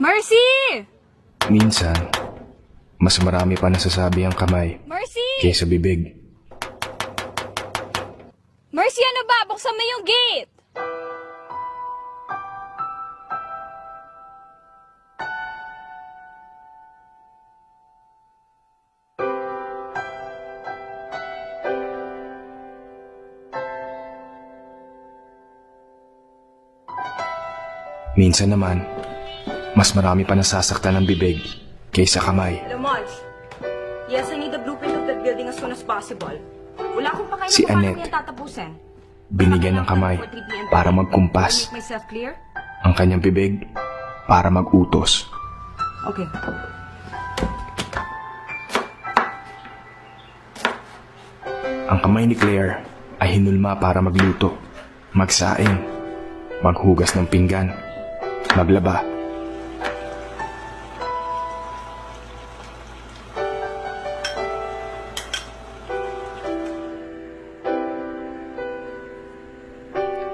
Mercy! Minsan, mas marami pa nasasabi ang kamay Mercy! kaysa bibig. Mercy, ano ba? Buksan mo yung gate! Minsan naman, mas marami pa nasasaktan ng bibig kaysa kamay. Hello, Marge. Yes, I need the blueprint of that building as soon as possible. Wala akong pakialam Si kung paano Annette. ko yan tatapusin. Binigyan ng kamay para magkumpas, Make myself clear? ang kanyang bibig para mag-utos. Okay. Ang kamay ni Claire ay hinulma para magluto, magsaing, maghugas ng pinggan, maglaba.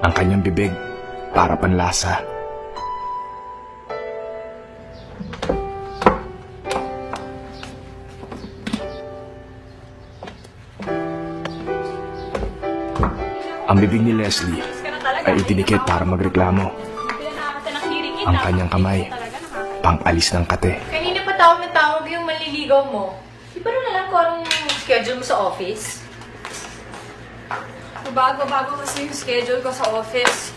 Ang kanyang bibig para panlasa. Ang bibig ni Leslie ay itinikit para magreklamo. Ang kanyang kamay, pang-alis ng kate. Kanina pa tawag na tawag yung manliligaw mo. Di ba rin alam ko anong schedule mo sa office? Bago kasi yung schedule ko sa office.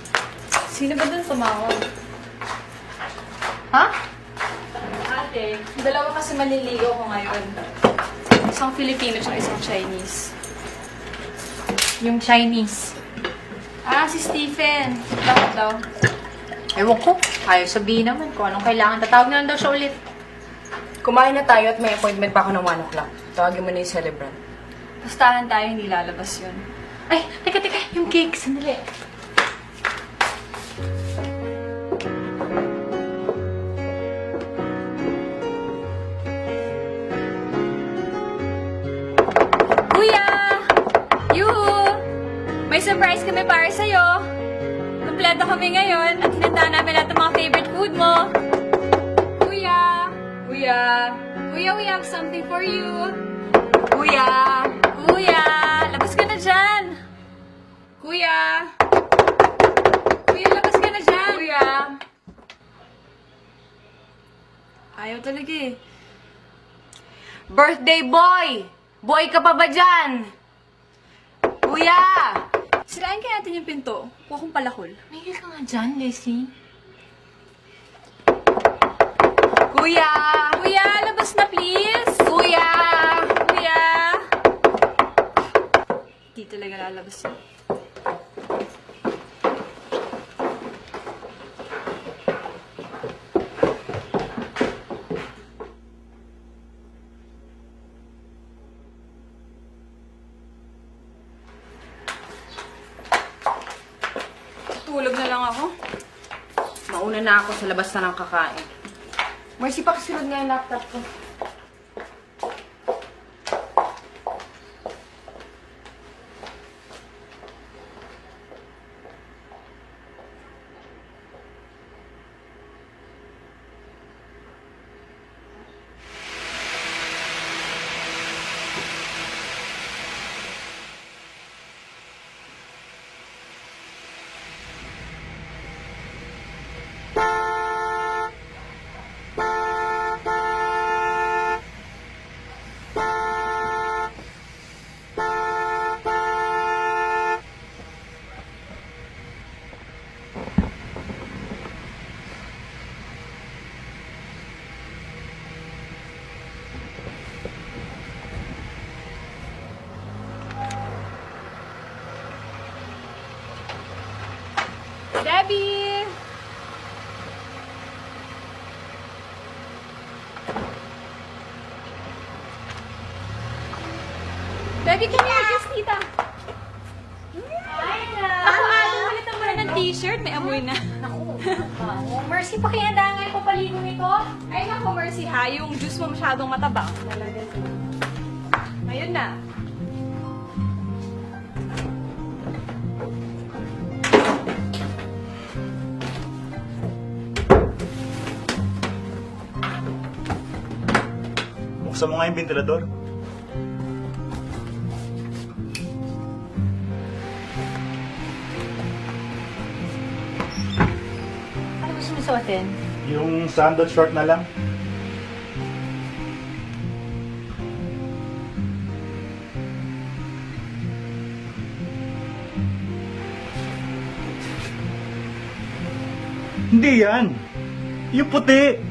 Sino ba dun tumawag? Ha? Ate, dalawa kasi maliligaw ko ngayon. Isang Filipino at isang Chinese. Yung Chinese. Si Stephen. Bakit daw? Ewan ko. Ayaw sabihin naman kung anong kailangan. Tatawag na lang daw siya ulit. Kumain na tayo at may appointment pa ako ng 1 o'clock. Tawagin mo na yung celebrant. Bastahan tayo, hindi lalabas yun. Ay, teka. Yung cake. Sandali. Kuya! Yoo! May surprise kami para sa'yo. Kompleto kami ngayon at hinanda namin lahat ng mga favorite food mo. Kuya! Kuya, we have something for you. Kuya! Labas ka na dyan! Kuya, labas ka na dyan! Kuya! Ayaw talaga eh. Birthday boy! Boy ka pa ba dyan? Kuya! Sirain kaya natin yung pinto. Huwag akong palakol. Mahil ka nga dyan, Leslie. Kuya! Kuya, labas na please! Kuya! Di talaga lalabas yun. Tulog na lang ako. Mauna na ako sa labas na ng kakain. Mercy, pakisunod nga yung laptop ko. Debbie! Debbie, come here. Kiss tita. Ay, na. Ulit ang muna ng t-shirt. May amoy na. Mercy, pakihanda nga yung papaligo nito. Ay, naku, Mercy ha. Yung juice mo masyadong matabang. Ngayon na. Buksan mo nga yung ventilador. Ano gusto mo suotin? Yung sandal short na lang. Hindi yan. Yung puti.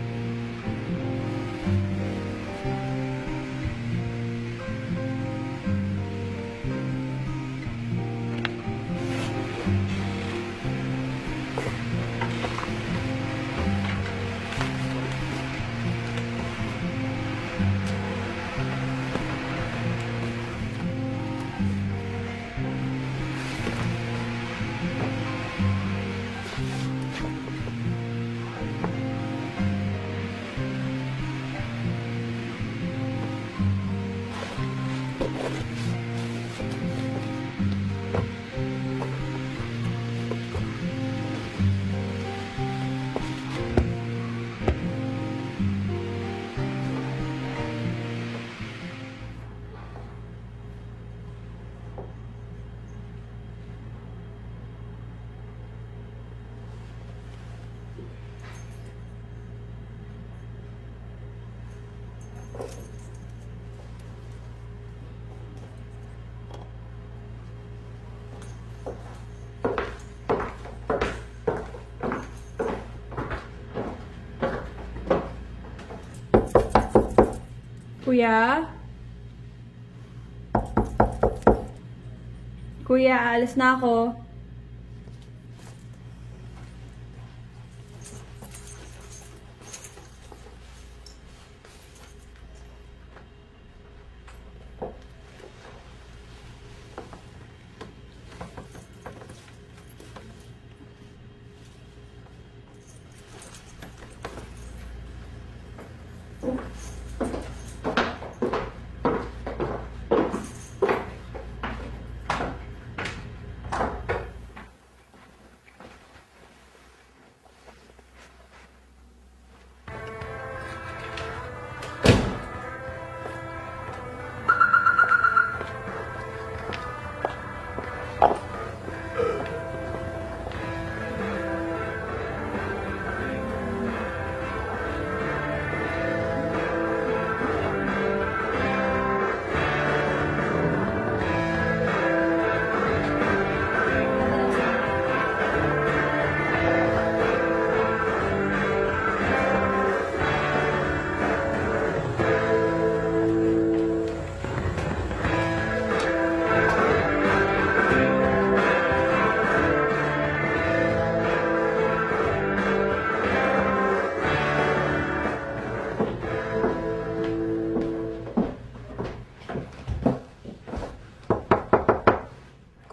Kuya? Kuya, alis na ako.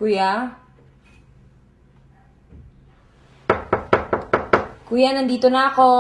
Kuya? Kuya, nandito na ako.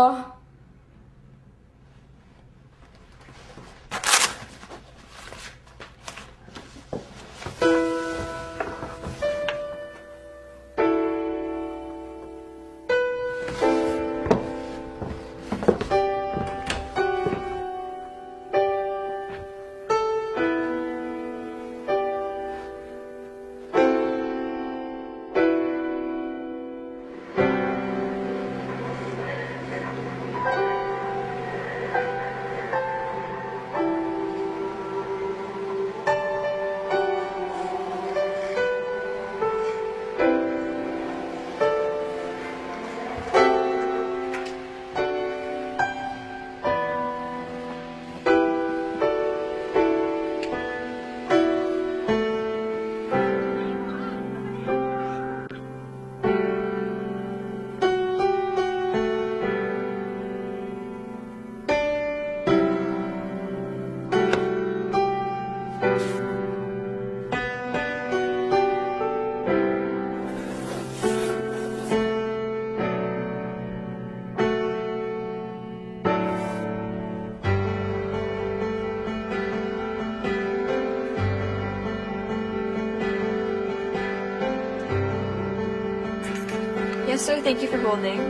Yes, sir. Thank you for holding.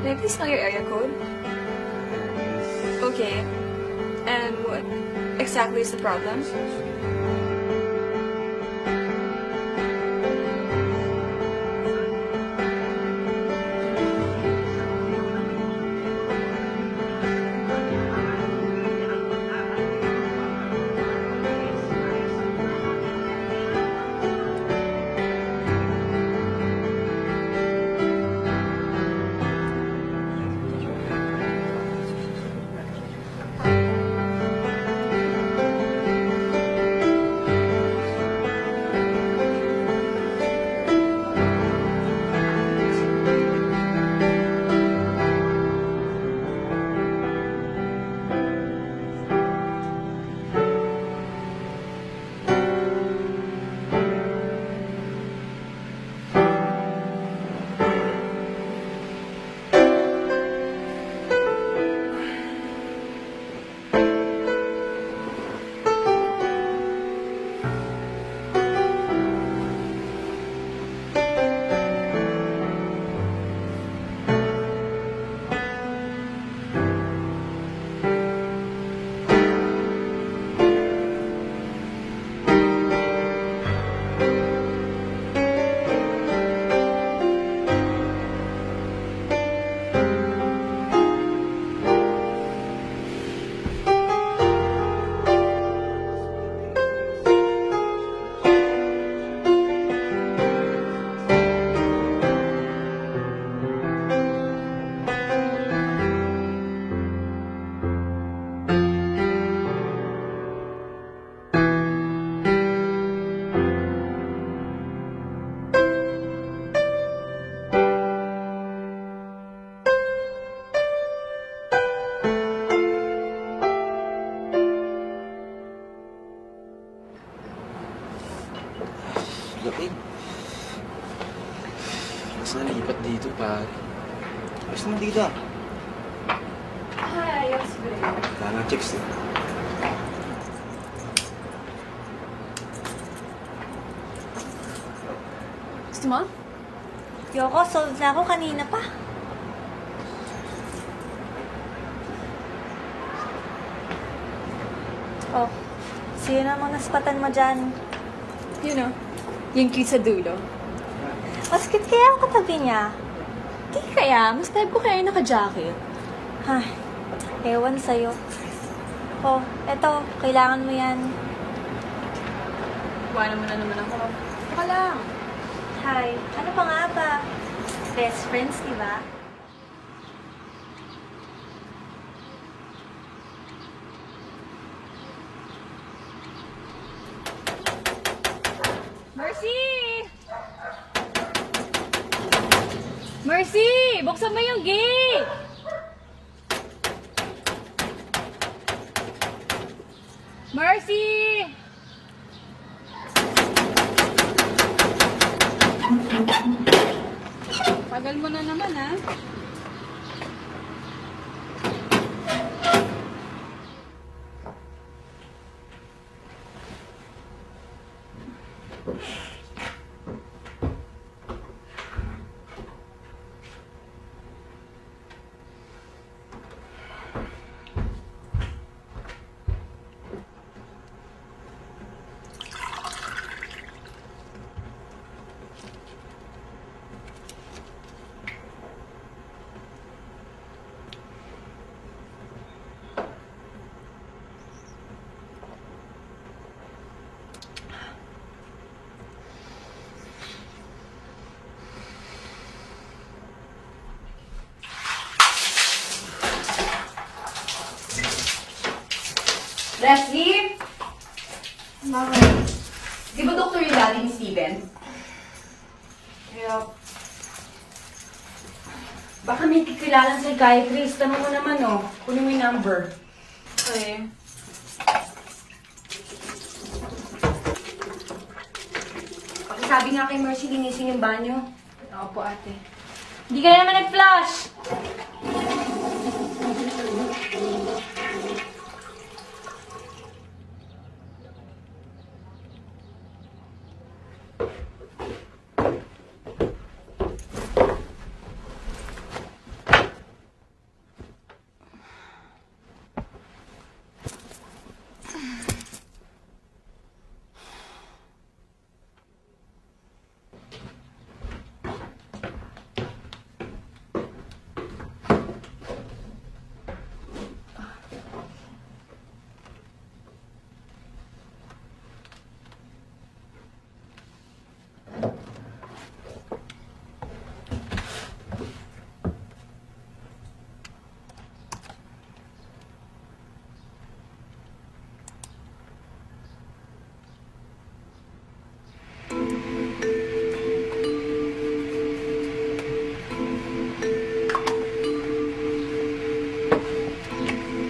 May I please know your area code? Okay. And what exactly is the problem? Lamig. Mas nalipat dito, pare. Ayos naman dito, ah. Hi, ayos ba yun? Wala nang chicks, eh. Gusto mo? Yoko, solved na ako kanina pa. Oh, sino namang naspatan mo dyan? You know, yung cute sa dulo. Mas cute kaya ako katabi niya. Di kaya, mas type ko kaya yung naka-jacket. Ay, ewan sa'yo. Oh, eto, kailangan mo yan. Iwanan mo na naman ako. Baka lang. Hi, ano pa nga ba? Best friends, di ba? Mercy! Mercy! Buksan mo yung gate! Mercy! Tagal mo na naman, ha? Leslie? Bakit? Di ba doktor yung daddy ni Steven? Kaya... Baka may kikilalang psychiatrist. Tanong mo naman, oh. Kunin mo yung number. Okay. Pakisabi nga kay Mercy, linisin yung banyo. Opo, ate. Hindi ka na naman nag-flush!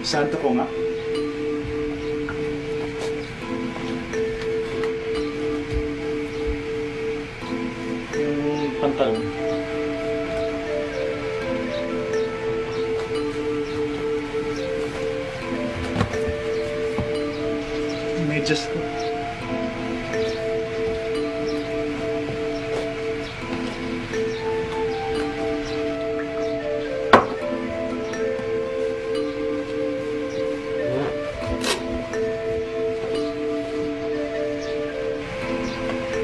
Santo ko nga. Yung pantalon. Medyas ko.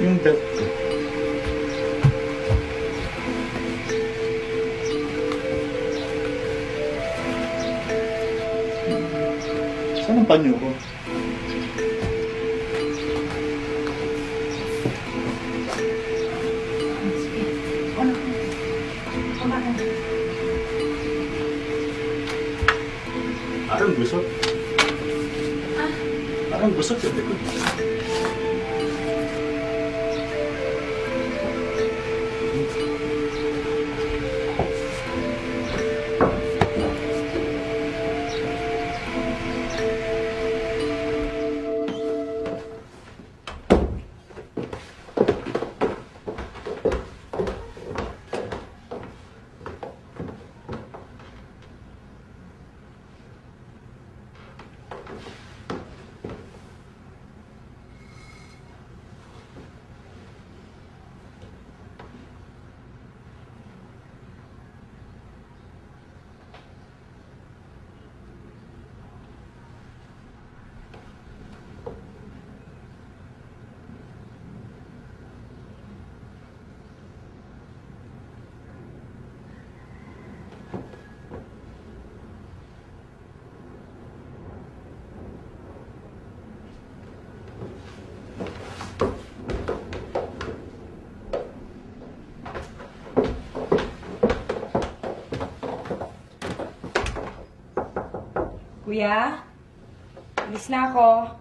Yung belt ko. Saan ang panyo ko? Parang gusot. Parang gusot yung likod. Kuya, alis na ako.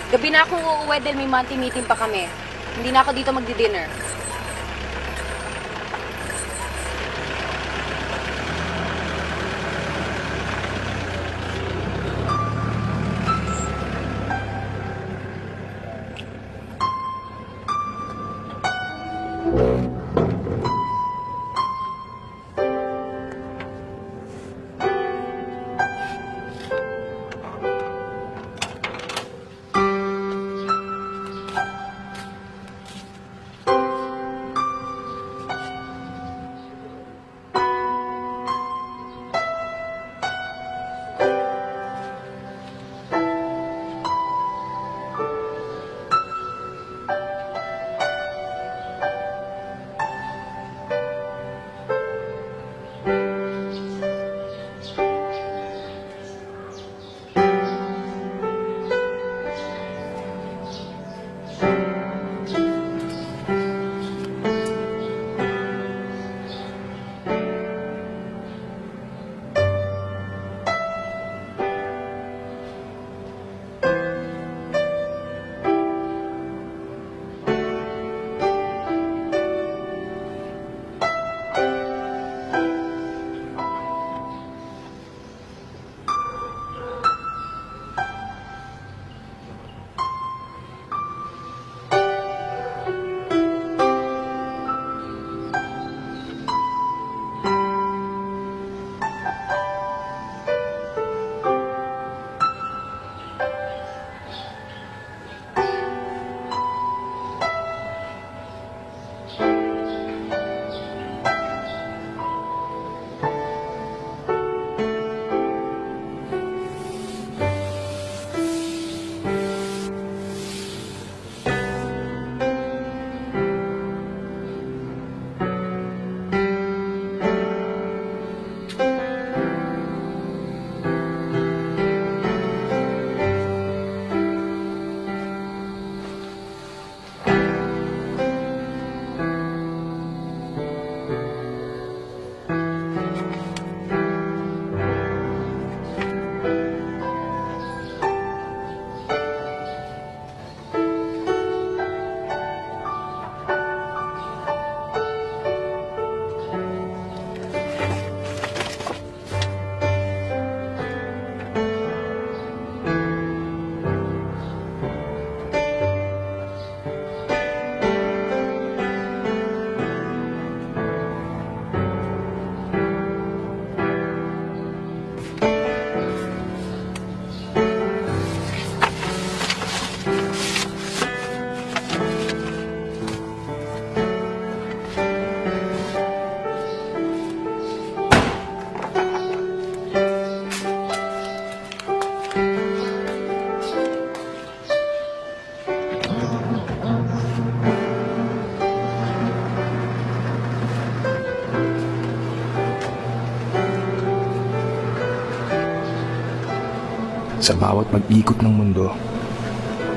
Gabi na akong uuwi dahil may monthly meeting pa kami. Hindi na ako dito magdi-dinner. Sa bawat pag-ikot ng mundo,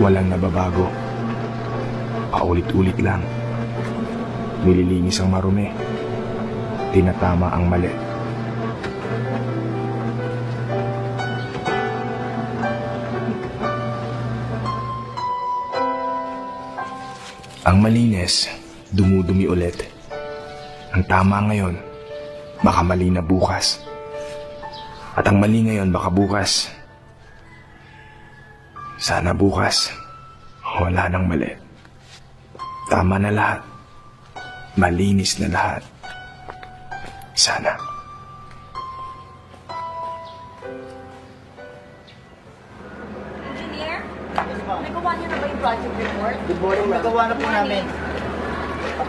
walang nababago. Paulit-ulit lang. Nililinis ang marumi. Tinatama ang mali. Ang malinis, dumudumi ulit. Ang tama ngayon, baka mali na bukas. At ang mali ngayon, baka bukas. Sana bukas, wala nang mali. Tama na lahat. Malinis na lahat. Sana. Engineer? Nagawa niyo na ba yung project report? Good morning, nagawa na po namin.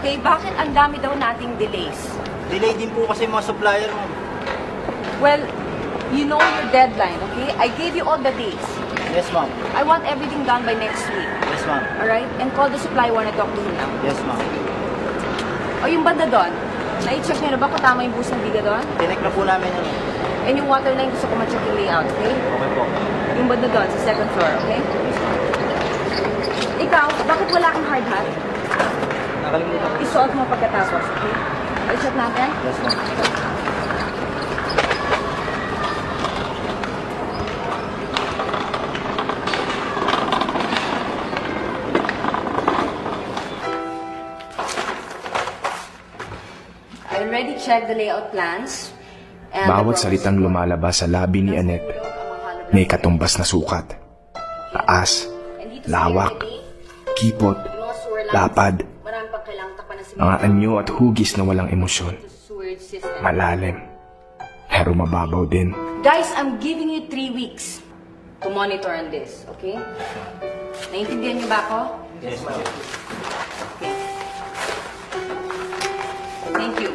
Okay, bakit ang dami daw nating delays? Delay din po kasi mga supplier mo. Well, you know your deadline, okay? I gave you all the dates. Yes, ma'am. I want everything done by next week. Yes, ma'am. Alright? And call the supplier when I talk to him now. Yes, ma'am. O yung banda doon, na-check niyo na ba kung tama yung buhos ng biga doon? Tinek na po namin yun. And yung water line, gusto ko ma-check yung layout, okay? Okay po. Yung banda doon, sa second floor, okay? Ikaw, bakit wala kang hard hat? Nakalimutan ko. Isuot mo pagkatapos, okay? Ay, shot natin? Yes, ma'am. I already checked the layout plans. And Bawat salitang lumalabas sa labi ni Annette may katumbas na sukat. Taas, lawak, kipot, lapad, Marami pang kailangang takpan ng mga anyo at hugis na walang emosyon. sewage system. Malalim, pero mababaw din. Guys, I'm giving you 3 weeks to monitor on this, okay? Naintindihan niyo ba ako? Yes, ma'am. Okay. Thank you.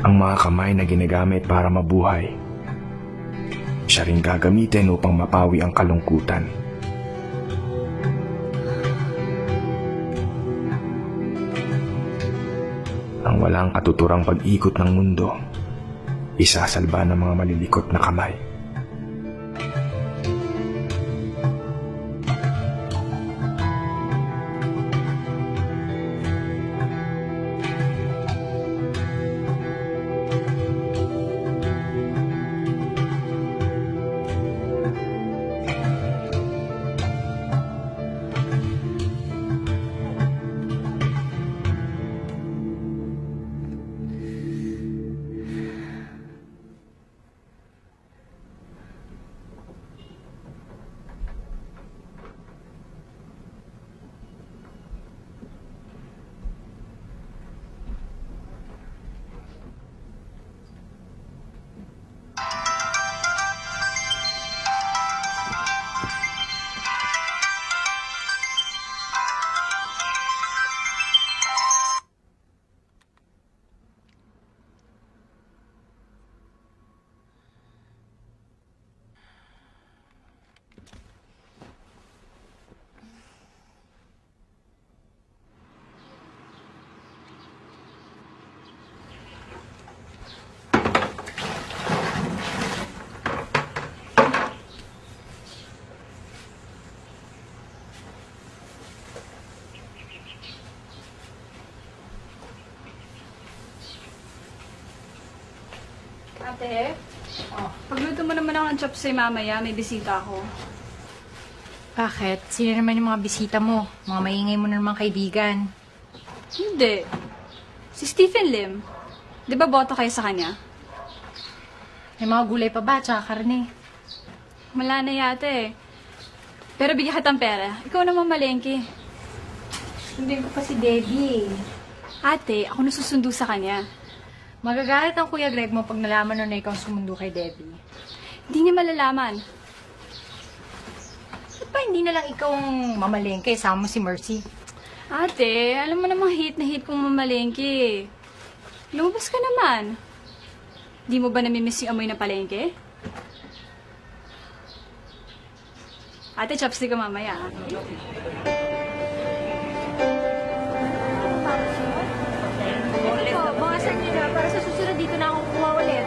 Ang mga kamay na ginagamit para mabuhay, siya rin gagamitin upang mapawi ang kalungkutan. Ang walang katuturang pag-ikot ng mundo, isasalba ng mga malilikot na kamay. Ate, pagluto mo naman ako ng chopsay mamaya, may bisita ako. Bakit? Sino naman yung mga bisita mo? Mga maingay mo na naman kaibigan. Hindi. Si Stephen Lim. Di ba boto kayo sa kanya? May mga gulay pa ba? Tsaka karne. Wala na yata eh. Pero bigyan kitang pera. Ikaw naman malengke. Hindi ko pa si Debbie. Ate, ako nasusundo sa kanya. Magagalit ang Kuya Greg mo pag nalaman na ikaw sumundo kay Debbie. Hindi niya malalaman. Ba't ba hindi na lang ikaw ang mamalengke? Sama mo si Mercy. Ate, alam mo namang hate na hate kong mamalengke. Lumabas ka naman. Di mo ba namimiss yung amoy na palengke? Ate, chopstick ka mamaya. Ito, bawasan niyo na para sa susunod dito na ako kuha ulit.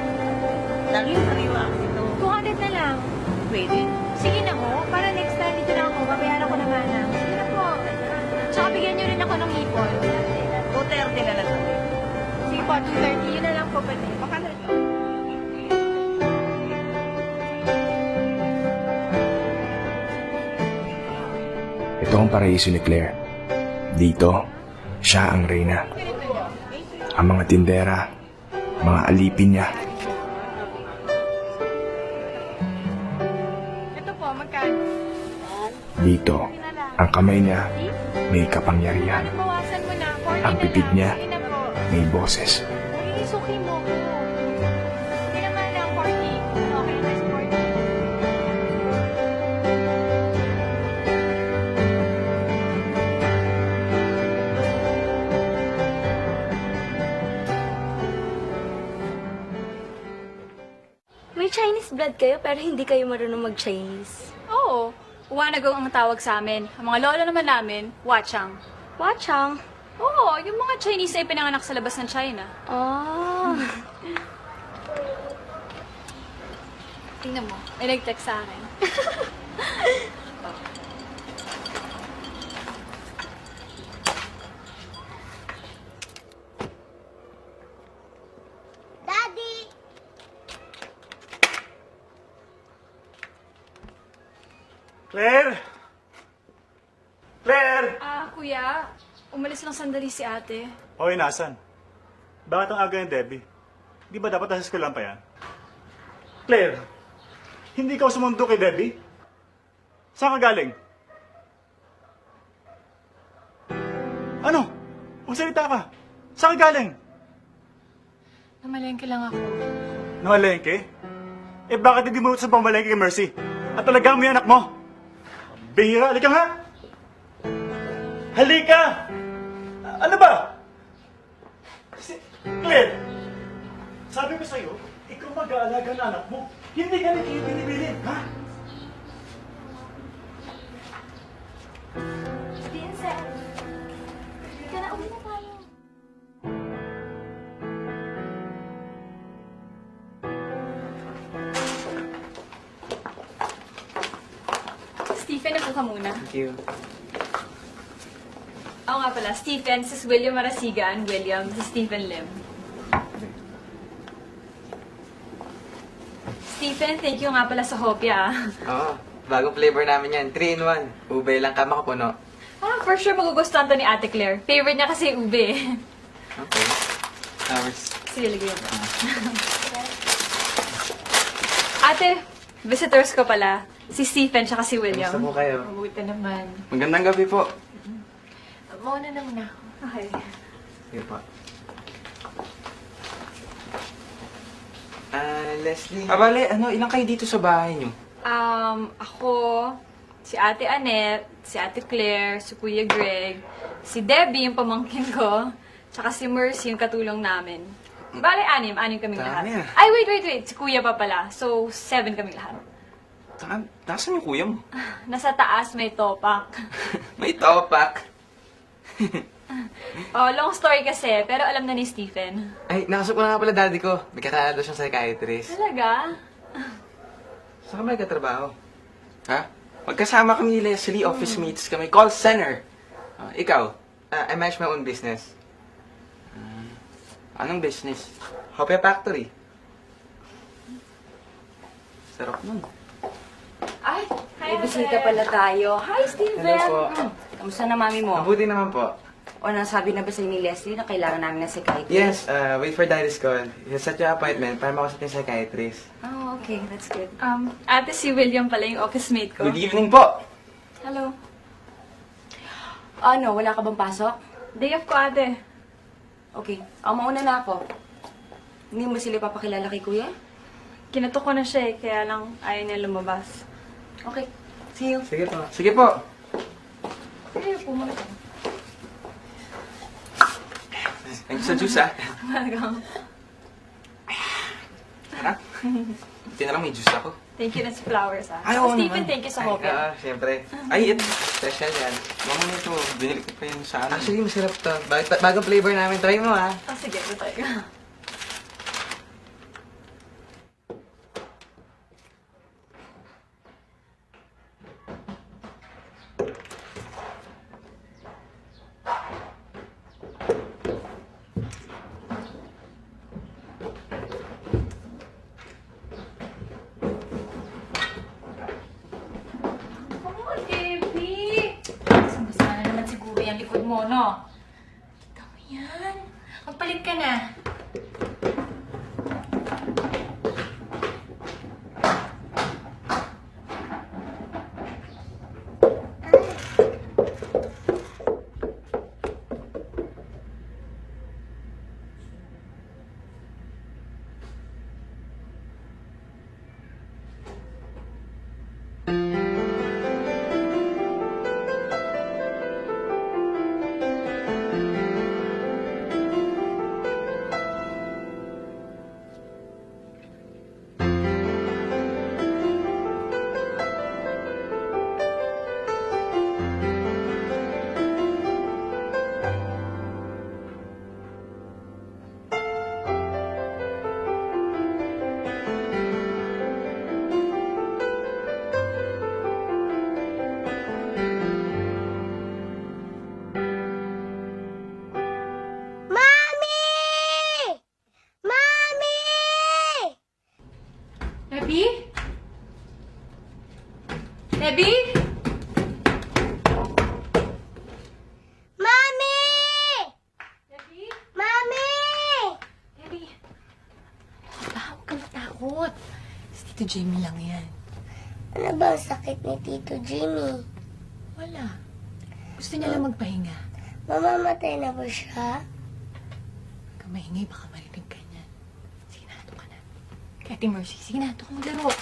Lagi yung kariwa ito. 200 na lang. Pwede. Sige na ho, para next time dito na ako, babayaran ko na mana. Sige na po. Tsaka bigyan niyo rin ako ng ipon. 230 na lang. Sige po, 230. Yun na lang po pati. Baka na ito. Ito ang paraiso ni Claire. Dito, siya ang reyna. Ang mga tindera, mga alipin niya, Ito po, magkano? dito, ang kamay niya may kapangyarihan. Bawasan mo na. 40 Ang na bibig lang. niya Sige na po. may boses. Isuki mo ko. Hindi naman lang 40. Okay, less 40. May Chinese blood kayo pero hindi kayo marunong mag-Chinese. Oo, Wanagaw ang tawag sa amin. Ang mga lola naman namin, Wachang. Wachang. Oo, yung mga Chinese ay pinanganak sa labas ng China. Oh. Tingnan mo, may nag-text sa akin. Daddy! Claire! Claire! Kuya, umalis lang sandali si ate. Hoy, nasan? Bakit ang aga ni Debbie? Di ba dapat nasa eskwelahan pa yan? Claire! Hindi ka sumundo kay Debbie? Saan ka galing? Ano? Magsalita ka. Saan ka galing? Namalengke lang ako. Namalengke? Eh bakit hindi mo sa pamalengke kay Mercy? At talaga mo yung anak mo? Bihira, halika nga! Halika! Ano ba? Claire! Sabi ko sa'yo, ikaw mag-aalaga ng anak mo. Hindi ka na kayo binibilin, ha? Vincent. Ika na, uwi na tayo. Stephen, ako ka muna. Thank you. Ako nga pala, Stephen, si William Marasigan, William, si Stephen Lim. Stephen, thank you nga pala sa hopya. Oo, bagong flavor namin yan. 3-in-1. Ube lang ka makapuno. For sure magugustuhan to ni Ate Claire. Favorite niya kasi ube. Okay. Flowers. Sige, lagyan mo. Ate, visitors ko pala. Si Stephen tsaka si William. Kamusta po kayo? Mabuti naman. Magandang gabi po. Mauna na muna. Okay. Sige po. Leslie. Bale, ilang kayo dito sa bahay niyo? Ako, si Ate Annette, si Ate Claire, si Kuya Greg, si Debbie, yung pamangkin ko, tsaka si Mercy, yung katulong namin. Bale, anim kaming lahat. Dami ah. Ay, wait, si Kuya pa pala. So, 7 kaming lahat. Nasaan yung kuya mo? Nasa taas may topak. May topak. Long story kasi, pero alam na ni Stephen. Ay, nakasok ko na nga pala daddy ko. May kakilala daw siyang psychiatrist. Talaga? Saan ka ba nagkatrabaho? Ha? Magkasama kami ni Leslie, office mates kami. Call center. Ikaw, I manage my own business. Anong business? Hopia Factory. Sarap nun. Ay, may bisita pala tayo. Hi, Steven! Hello po. Kamusta na mami mo? Mabuti naman po. O nasabi na ba sa'yo ni Leslie na kailangan namin ng psychiatrist? Yes, wait for Daddy's call. Set your appointment para makausap yung psychiatrist. Oh, okay. That's good. Ate, si William pala yung office mate ko. Good evening po! Hello. Ano, wala ka bang pasok? Day off ko, ate. Okay. Mauna na ako. Hindi mo sila papakilala kay kuya? Kinatok ko na siya eh, kaya lang ayaw niya lumabas. Okay. See you. Sige po. Sige po. Ayaw po muna. Thank you sa juice, ah. Sarap. Buti na lang may juice ako. Thank you na sa flowers, ah. Ay, oo Stephen, naman. thank you sa hope. Siyempre. Ay, ito. Special yan. Mama nito, binili ko pa yun sa ano. Actually, masarap to. Bagong flavor namin. Try mo, ah. Oh, sige, ito tayo. Sumasana naman siguro yung likod mo, no? Kita mo yan. Magpalit ka na. Debbie? Debbie? Mami! Debbie? Mami! Debbie? Huwag ka matakot. Si Tito Jamie lang yan. Ano ba ang sakit ni Tito Jimmy? Wala. Gusto niya lang magpahinga. Mamamatay na ba siya? Huwag ka maingay, baka marinig ka niya. Sige na, ito ka na. Kaya Ate Mercy, sige na, ito ka maglaro.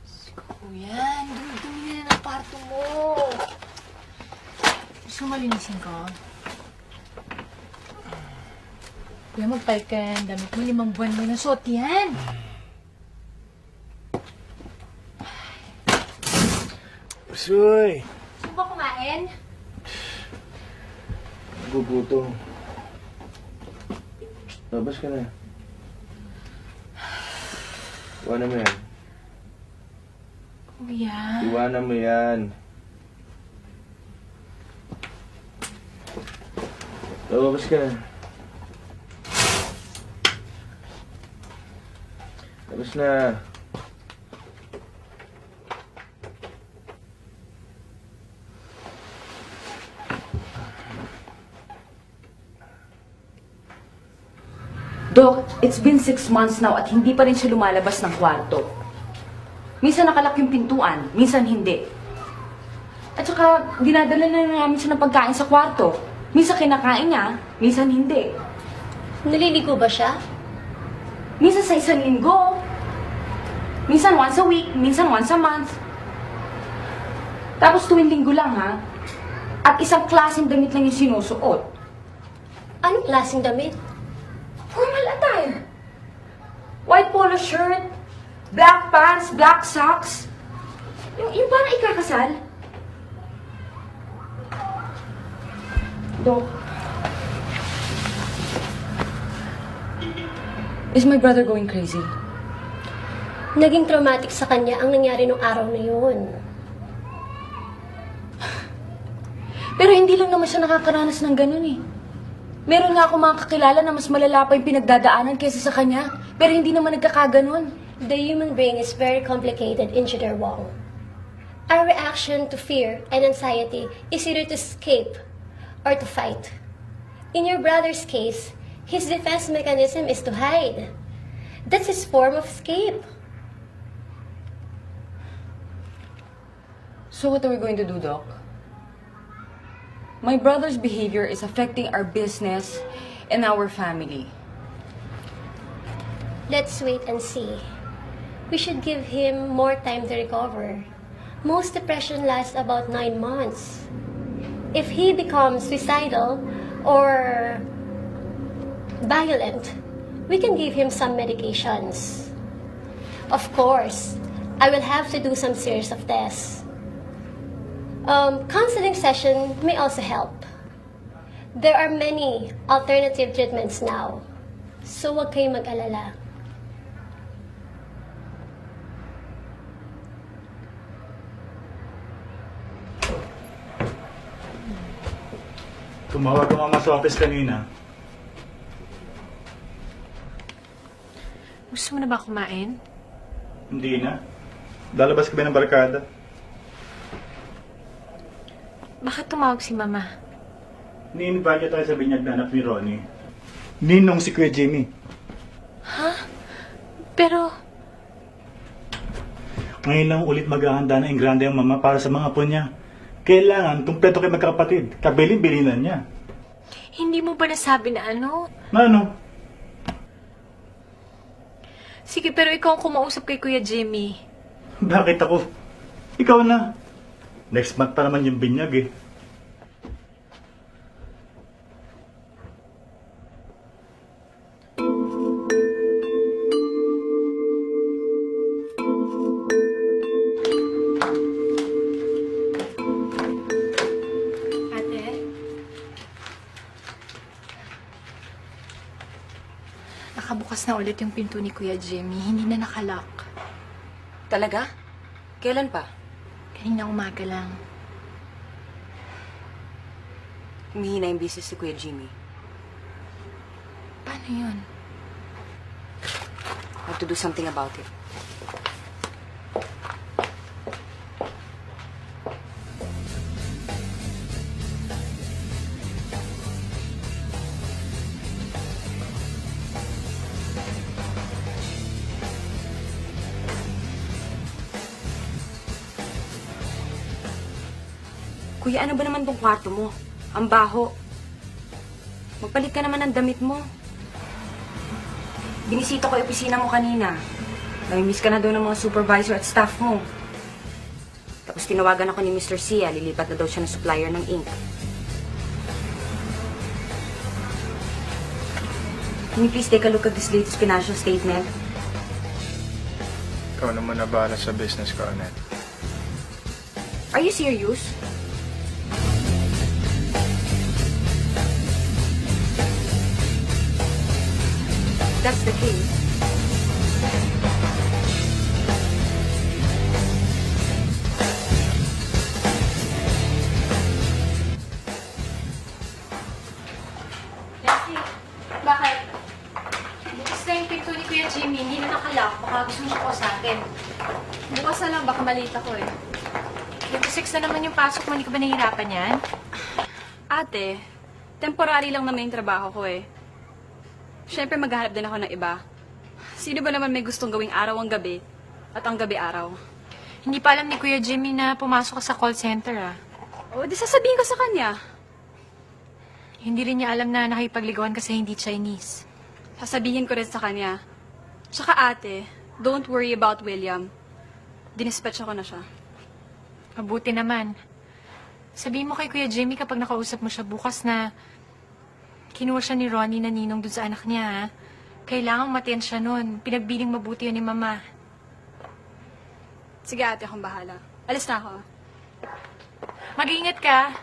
Siguro yan. Dumi-dumi na ng kwarto mo. Gusto mo linisin ko? Kuya, magpalit ka ng damit mo. 5 buwan mo na suot yan. Usoy! Gusto ba kumain? Gugutom. Labas ka na. Iwanan mo yan. Kuya. Iwanan mo yan. Labas ka na. Labas na. Doc, it's been 6 months now at hindi pa rin siya lumalabas ng kwarto. Minsan nakalak yung pintuan, minsan hindi. At saka, dinadala na namin siya ng pagkain sa kwarto. Minsan kinakain niya, minsan hindi. Naliligo ba siya? Minsan sa 1 linggo. Minsan once a week, minsan once a month. Tapos tuwing linggo lang, ha? At isang klaseng damit lang yung sinusuot. Anong klaseng damit? Formal attire. White polo shirt, black pants, black socks. Yung parang ikakasal. Doc. Is my brother going crazy? Naging traumatic sa kanya ang nangyari nung araw na yun. Pero hindi lang naman siya nakakaranas ng ganun eh. Meron nga ako mga kakilala na mas malala pa yung pinagdadaanan kaysa sa kanya. Pero hindi naman nagkakaganon. The human brain is very complicated, Engineer Wong. Our reaction to fear and anxiety is either to escape or to fight. In your brother's case, his defense mechanism is to hide. That's his form of escape. So what are we going to do, Doc? My brother's behavior is affecting our business and our family. Let's wait and see. We should give him more time to recover. Most depression lasts about 9 months. If he becomes suicidal or violent, we can give him some medications. Of course, I will have to do some series of tests. Counseling session may also help. There are many alternative treatments now, so huwag kayong mag-alala. Tumawag ang mama sa office kanina. Gusto mo na ba kumain? Hindi na. Lalabas kami ng barkada. Bakit tumawag si Mama? Ni-invite tayo sa binyag na anak ni Ronnie. Ninong si Kuya Jimmy. Pero, Ngayon lang ulit maghahanda na Ingrande ang mama para sa mga apo niya. Kailangan kumpleto kayo magkakapatid. Kabilin-bilinan niya. hindi mo ba nasabi na ano? Na ano? Sige, pero ikaw ang kumausap kay Kuya Jimmy. Bakit ako? Ikaw na. Next month pa naman yung binyag eh. Ate? Nakabukas na ulit yung pinto ni Kuya Jimmy. Hindi na nakalock. Talaga? Kailan pa? Kanina umaga lang. Humihina yung business ni Kuya Jimmy. Paano yun? I have to do something about it. Kuya, ano ba naman tong kwarto mo? Ang baho. Magpalit ka naman ng damit mo. Binisita ko yung opisina mo kanina. Namimiss ka na daw ng mga supervisor at staff mo. Tapos tinawagan ako ni Mr. Sia. Lilipat na daw siya ng supplier ng ink. Can you please take a look at this latest financial statement? Ikaw naman na bahala sa business ko, Annette. Are you serious? That's the case. Leslie, bakit? Bukas na yung pinto ni Kuya Jimmy. Hindi na nakalock. Baka gusto mo siya kausapin. Bukas na lang, baka malita ko eh. 26 na naman yung pasok mo. Hindi ka ba nahihirapan yan? Ate, temporary lang naman yung trabaho ko eh. Siyempre maghahanap din ako ng iba. Sino ba naman may gustong gawing araw ang gabi at ang gabi araw? Hindi pa alam ni Kuya Jimmy na pumasok ka sa call center, ah. O, di sasabihin ko sa kanya. Hindi rin niya alam na nakipagligawan kasi hindi Chinese. Sasabihin ko rin sa kanya. Tsaka ate, don't worry about William. Dinispatch ako na siya. Mabuti naman. Sabihin mo kay Kuya Jimmy kapag nakausap mo siya bukas na kinuha siya ni Ronnie na ninong dun sa anak niya, ha? Kailangang matiyan siya nun. Pinagbiling mabuti yun ni Mama. Sige ate, akong bahala. Alis na ako. Mag-iingat ka.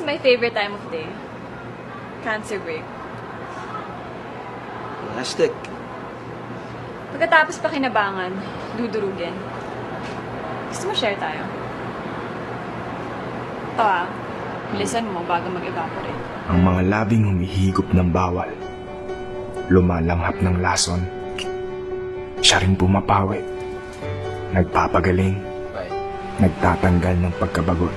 my favorite time of day. Cancer break. Plastic. Pagkatapos pakinabangan, dudurugin. Gusto mo share tayo? Ito bilisan mo bago mag-evaporate. Ang mga labing humihigop ng bawal, lumalanghap ng lason. Siya rin pumapawi, nagpapagaling, Bye. nagtatanggal ng pagkabagot.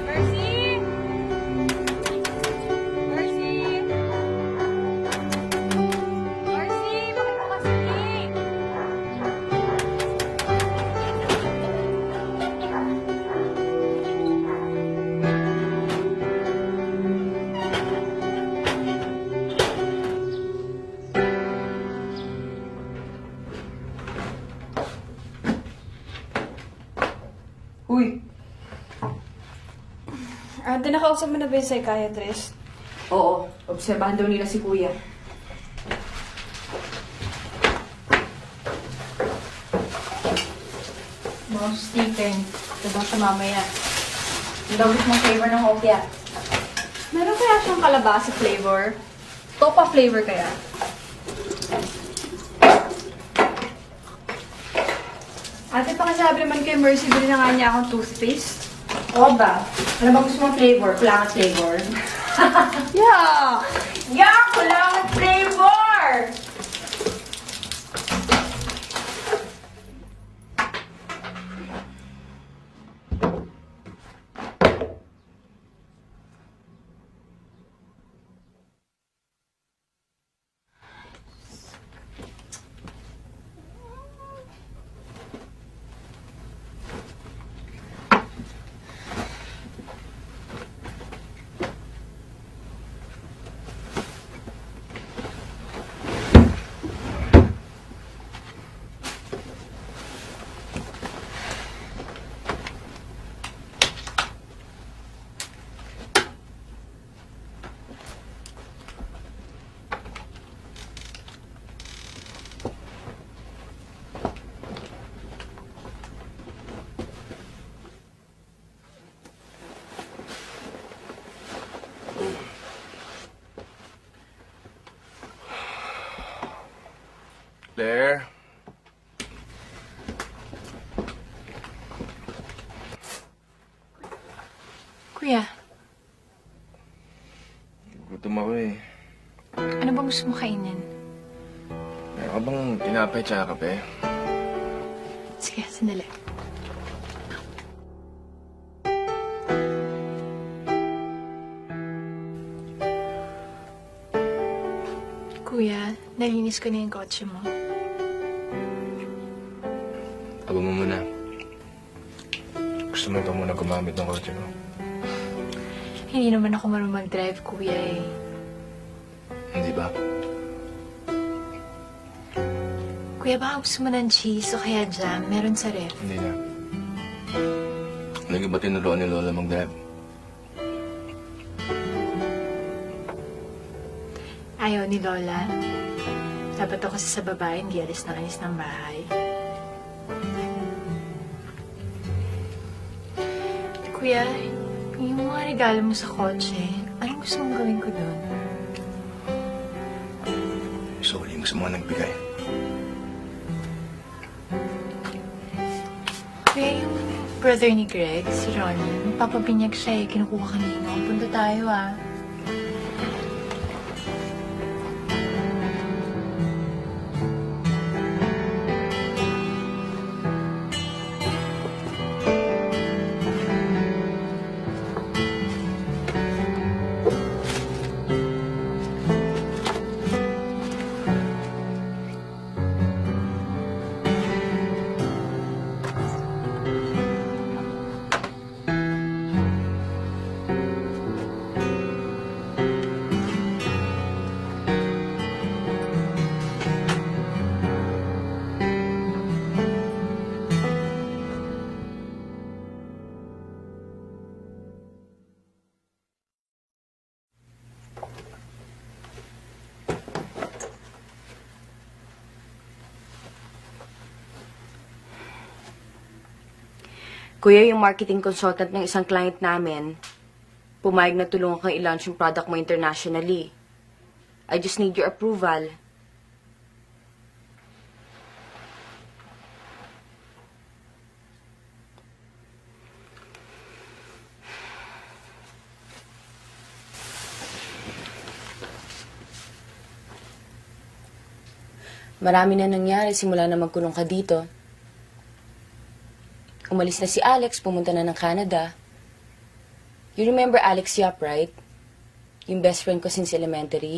Mercy! Mercy! Mercy! Bakit mo kasi? Uy, Ate, nakausap mo na ba yung psychiatrist? oo, obserbahan daw nila si Kuya. Boss Stephen, ito daw siya mamaya. Yung daw gusto mong flavor ng hopya. Meron kaya siyang kalabasa flavor? Topa flavor kaya? Ate, pakisabi naman kay Mercy, bilhin na nga niya akong toothpaste. Oo ba? Ano ba gusto mong flavor? Kulangat flavor? Yeah! Yeah, kulangat flavor! Claire? Kuya, Gutom ako eh. ano bang gusto mo kainin? Meron ka bang tinapay tsaka kape? Sige, sandali. Kuya, nalinis ko na yung kotse mo. Tabo mo muna. Gusto mo ito muna gumamit ng kotse ko? Hindi naman ako marunong mag-drive, kuya eh. Hindi ba? Kuya, baka gusto mo ng cheese o kaya jam? Meron sa ref. Hindi na. Lagi ba tinuruan ni Lola mag-drive? Ayaw ni Lola. Dapat ako kasi sa babae, hindi alis ng bahay. Kuya, yung mga regalo mo sa kotse, anong gusto mong gawin ko doon? Sorry mo sa mga nagbigay. Kuya, yung brother ni Greg, si Ronnie, magpapabinyag siya eh. Kinukuha kanina. Punta tayo ah. Kuya, yung marketing consultant ng isang client namin, pumayag na tulungan kang i-launch yung product mo internationally. I just need your approval. Marami na nangyari simula na magkulong ka dito. Umalis na si Alex, pumunta na ng Canada. You remember Alex Yap, right? Yung best friend ko since elementary.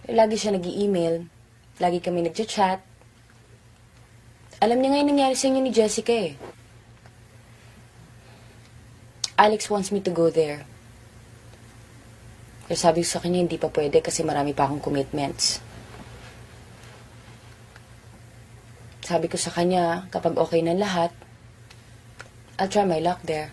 Lagi siya nag-i-email. Lagi kami nag-chat. Alam niya nga yung nangyari sa inyo ni Jessica eh. Alex wants me to go there. Pero sabi ko sa kanya, hindi pa pwede kasi marami pa akong commitments. Sabi ko sa kanya, kapag okay na lahat, I'll try my luck there.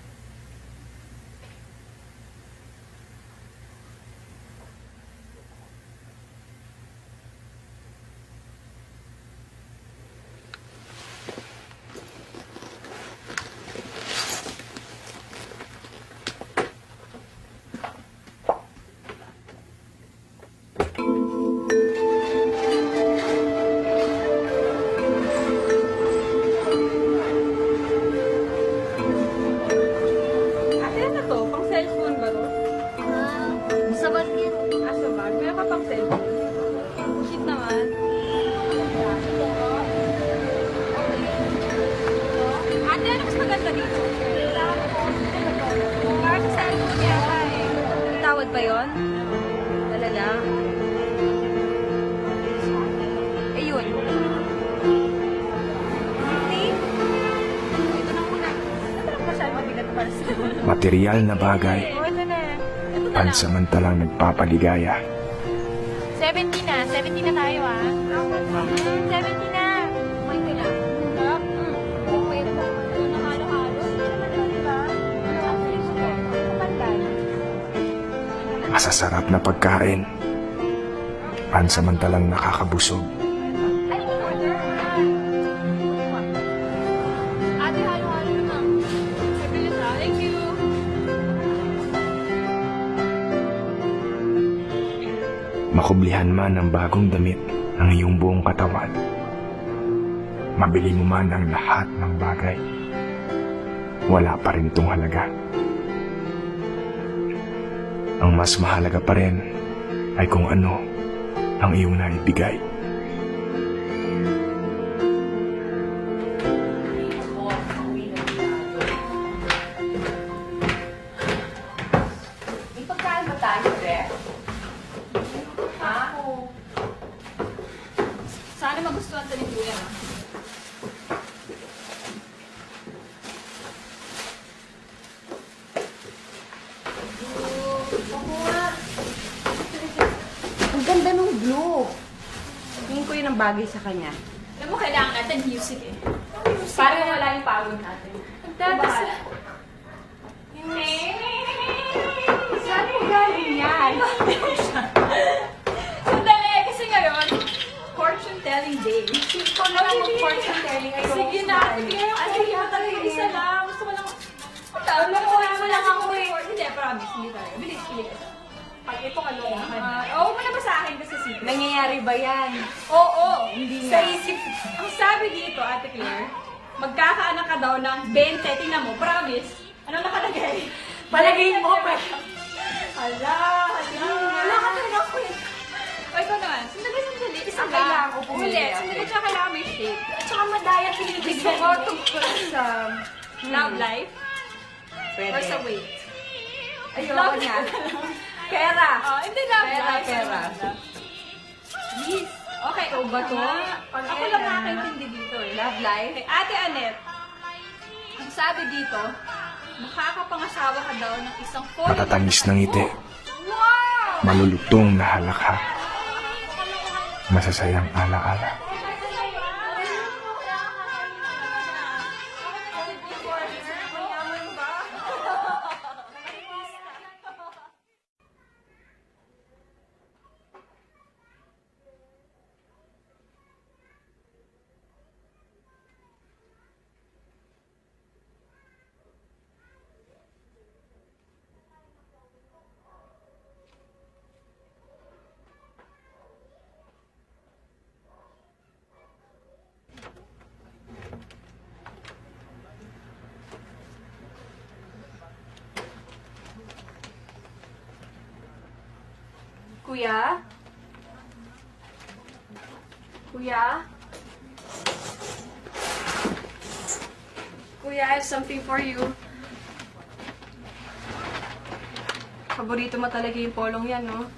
Ate, ano to? Pang cellphone ba to? Sa bag yan. Ah, sa bag? Meron ka pang cellphone? Shit naman. Ate, ano mas maganda dito? Para sa cellphone yata eh. Tawad ba yun? Talala? Ayun. See? Ito na muna. Ito lang masyadong mabigat para sa Material na bagay, ito na. Ito na lang. pansamantalang nagpapaligaya. 70 na. 70 na tayo, ah. 70 na. May ko lang. Okay po. Nakalo-halo. Diba? Masasarap na pagkain, pansamantalang nakakabusog. Ate, halo-halo na. Mabilis ah. Thank you. Makublihan man ang bagong damit ng iyong buong katawan. Mabili mo man ang lahat ng bagay. Wala pa rin itong halaga. Ang mas mahalaga pa rin ay kung ano ang iyong naibigay. May pagkain ba tayo, Beth? Sana magustuhan sa ni Kuya. Ang ganda ng blue. Tingin ko yun ang bagay sa kanya. Alam mo, kailangan natin music eh. Para wala yung pagod natin. Magdadasal. Saan mo galing yan? Sandali, kasi ngayon, fortune telling day. Ikaw na lang mag-fortune telling. Ayoko. Sige na, sige na. Sige na, talaga isa lang. Gusto ko lang. Wala mo lang ako eh. Hindi, promise. Hindi talaga. Bilis, bilis. Pag ito kalokohan. Oo mo na ba sa akin kasi sige. Nangyayari ba yan? Oo. Hindi Sa nga. isip. Ang sabi dito, Ate Claire, magkakaanak ka daw ng 20. Tingnan mo, promise. Ano nakalagay? Palagay mo ba? Hala, hala. Wala ka talaga ako eh. O, ikaw naman. Sandali, sandali. Isa Ang kailangan ko pumili Ulit. ako. Sandali, tsaka kailangan may shape. At saka madaya pinibigyan ko tungkol sa... Love life Pwede. or sa weight? Ayoko na. Pera. Oh, hindi love Pera, life. pera. Yes. Okay, Ikaw ba to? Ako lang nakakaintindi dito eh. Love life. Okay, Ate Annette, ang sabi dito, makakapangasawa ka daw ng isang foreigner. Matatangis ng ngiti, Wow! malulutong na halakha, masasayang alaala. Kuya? Kuya? Kuya, I have something for you. Paborito mo talaga yung polong yan, no?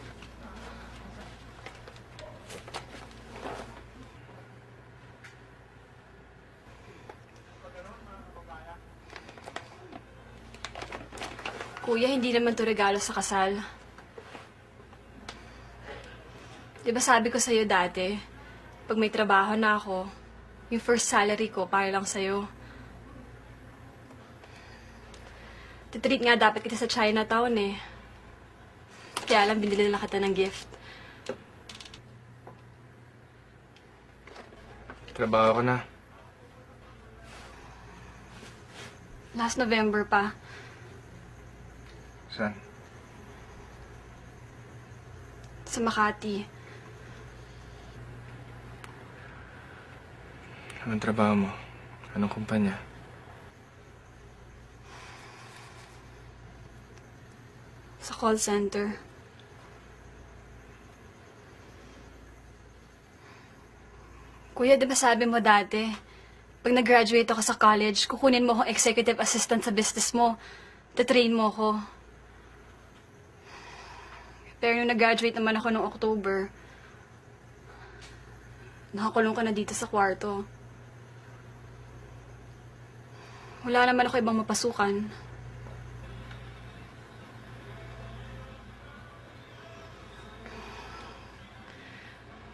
Kuya, hindi naman to regalo sa kasal. Di ba sabi ko sa'yo dati, pag may trabaho na ako, yung first salary ko para lang sa'yo. Titreat nga dapat kita sa Chinatown eh. Kaya lang binili lang kita ng gift. Trabaho ko na. Last November pa. Saan? Sa Makati. Anong trabaho mo? Anong kumpanya? Sa call center. Kuya, di ba sabi mo dati, pag nag-graduate ako sa college, kukunin mo akong executive assistant sa business mo. Tatrain mo ako. Pero nung nag-graduate naman ako noong October, nakakulong ka na dito sa kwarto. Wala naman ako ibang mapasukan.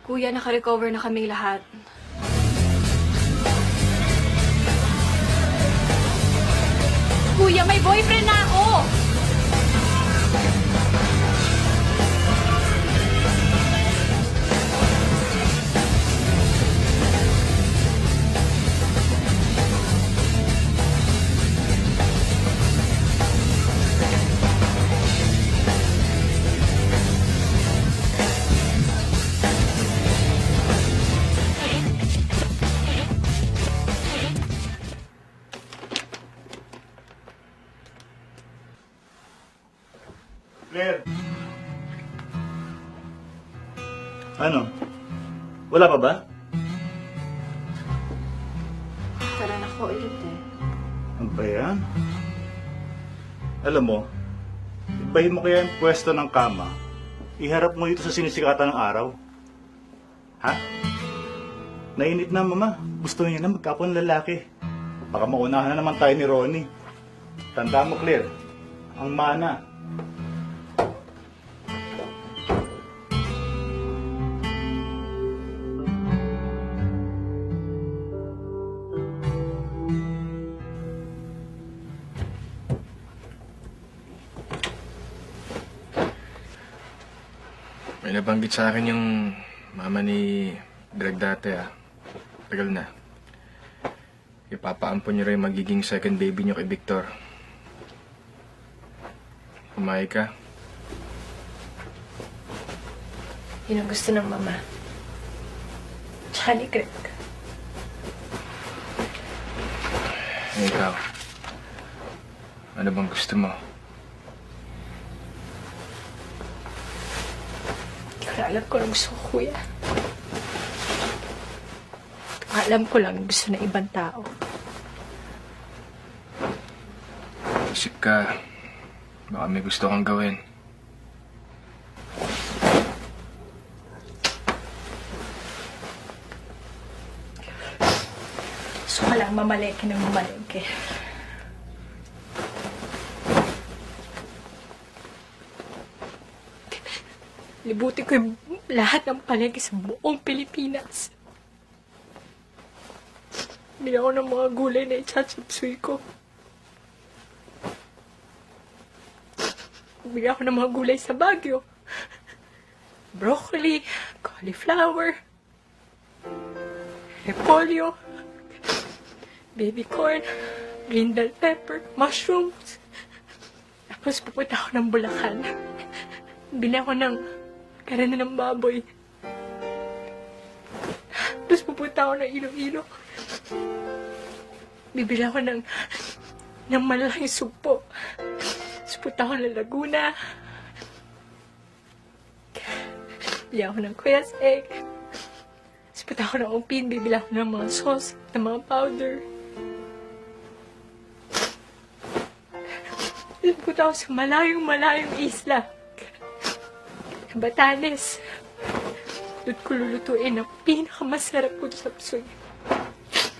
Kuya, naka-recover na kaming lahat. Kuya, may boyfriend na ako! Claire! Ano? Wala pa ba? Tara na ko ulit eh. Ano ba yan? Alam mo, ibahin mo kaya yung pwesto ng kama, iharap mo dito sa sinisikatan ng araw. Ha? Nainit na, mama. Gusto niya na magkapon lalaki. Baka maunahan na naman tayo ni Ronnie. Tandaan mo, Claire, ang mana. May nabanggit sa akin yung mama ni Greg dati Tagal na. Ipapaampon niyo rin yung magiging second baby niyo kay Victor. Pumayag ka? Yun ang gusto ng mama. Tsaka ni Greg. Ikaw, ano bang gusto mo? Alam ko lang gusto ko, kuya. Alam ko lang gusto ng ibang tao. Isip ka, baka may gusto kang gawin. Gusto ko lang mamalengke ng mamalengke. Libutin ko yung lahat ng palengke sa buong Pilipinas. Bili ako ng mga gulay na itsatsapsuy ko. Bili ako ng mga gulay sa Baguio. Broccoli, cauliflower, repolyo, baby corn, green bell pepper, mushrooms. Tapos pupunta ako ng Bulacan. Bili ako ng karne ng baboy. Tapos pupunta ako ng Iloilo. Bibili ako ng malaking sugpo. Tapos pupunta ako ng Laguna. bili ako ng quail's egg. Tapos punta ako ng Upin, bibili ako ng mga sauce, ng mga powder. Punta ako sa malayong isla. Batanes. Doon ko lulutuin ang pinakamasarap ko sa psoy.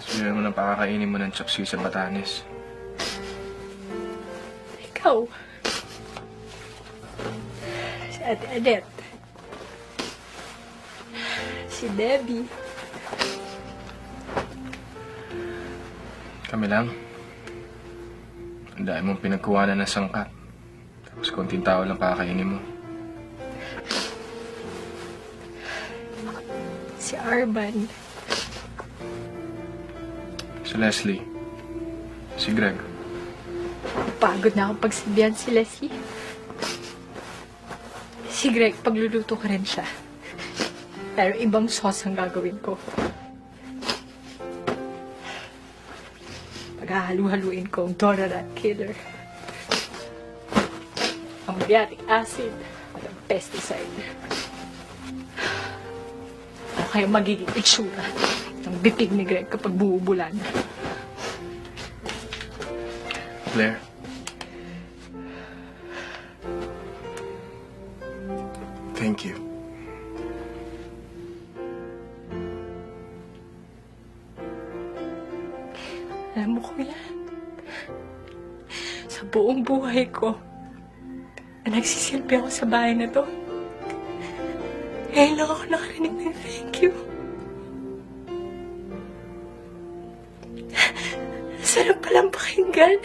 Sulihan mo ng pakakainin mo ng chop suey sa Batanes. Ikaw. Si Ate Adet. Si Debbie. Kami lang. Ang dami mong pinagkuhanan ng sangkap. Tapos konting tao lang pakakainin mo. Si Arban. Si Leslie. Si Greg. Pagod na akong pagsilbihan si Leslie. Si Greg, pagluluto ko rin siya. Pero ibang sauce ang gagawin ko. Paghahalu-haluin ko ang Dora Rat Killer. Ang muriatic acid at ang pesticide. Ano kaya magiging itsura ng bipig ni Greg kapag buubulan? Blair. Thank you. Alam mo ko yan. Sa buong buhay ko, na nagsisilbi ako sa bahay na to. Ngayon lang ako nakarinig ng thank you. Sarap palang pakinggan.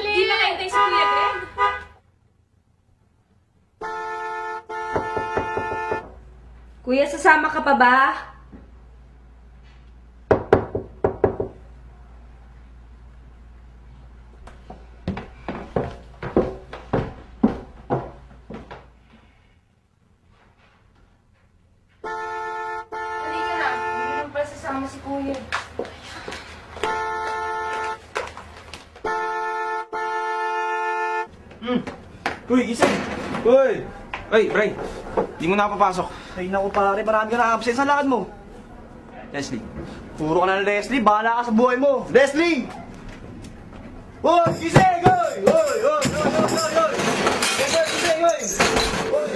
Di na kayo si Kuya Greg? Kuya, sasama ka pa ba? Halika na. Hindi naman pala sasama si Kuya. Uy, gising! Uy! Ay, Bray. Di mo nakapapasok. Ay naku pare, marami ka na absent sa lakad mo. Leslie. Puro ka na ng Leslie, bahala ka sa buhay mo. Leslie! Uy, gising! Uy! Uy! Uy! Uy! Uy! Uy! Uy! Gising! Gising! Uy! Uy!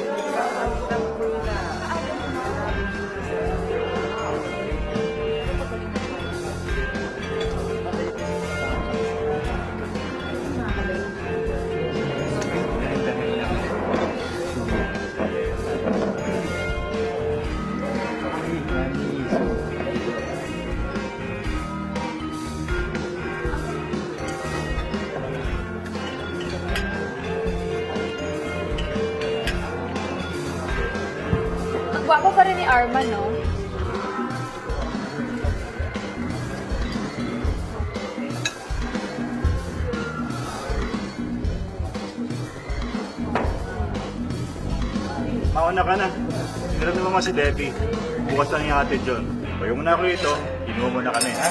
Ang gwapo pa rin ni Arman, no? Mauna ka na. Tignan mo naman si Debbie. Bukas lang yung ate John. Pag mo na ako ito, inuha mo na kami, ha?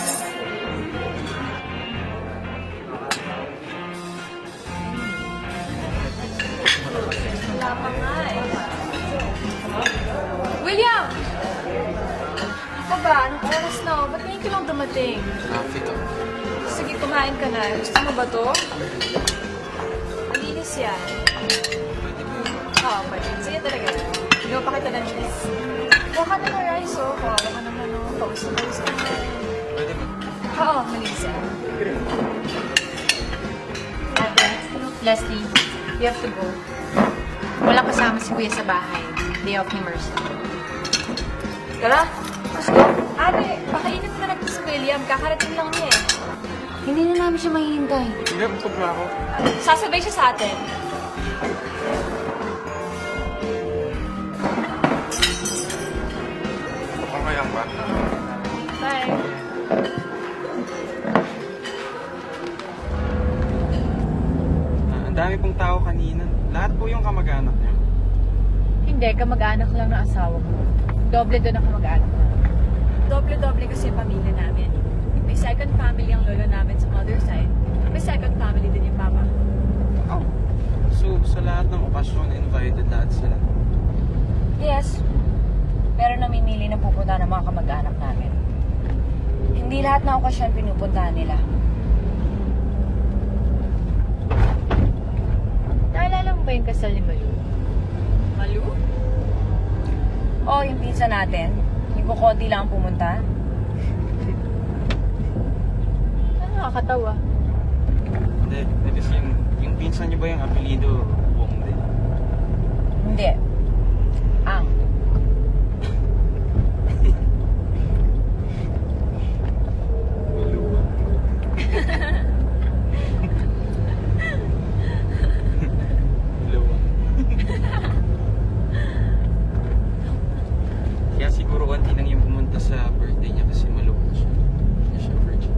William! Ako ba? Anong oras na? Ba't ngayon ka lang dumating? Traffic ako. Sige, kumain ka na. Gusto mo ba to? Malinis yan. Oo, pwede. Sige talaga. Hindi mo pa kita ng cheese. Kuha ka na ng rice, oh. Kuha ka naman, oh. Paus na paus ka na. Pwede ba? Oo, malinis yan. Ate, Leslie, we have to go. Wala kasama si Kuya sa bahay. Day off ni Mercy. Tara, let's go. Ate, pakainin mo na natin si William. Kakarating lang niya eh. Hindi na namin siya mahihintay. Hindi, pagod na ako. Sasabay siya sa atin. Okay lang ba? Bye. pong tao kanina, lahat po yung kamag-anak niyo. Hindi, kamag-anak lang ng asawa ko. Doble doon ang kamag-anak na. Doble-doble kasi yung pamilya namin. May second family ang lolo namin sa mother side. May second family din yung papa. Oh. So, sa lahat ng okasyon, invited lahat sila. Yes. Pero namimili na pupunta ng mga kamag-anak namin. Hindi lahat na okasyon pinupuntahan nila. Naalala mo ba yung kasal ni Malu? Malu? Oh, yung pizza natin. Yung kukunti lang ang pumunta. Ano nakakatawa? Hindi, kasi yung pinsan niyo ba yung apelido Wong din? Hindi. Ang. Dalawa. Kaya siguro konti lang yung pumunta sa birthday niya kasi maluwa na siya. Hindi siya virgin.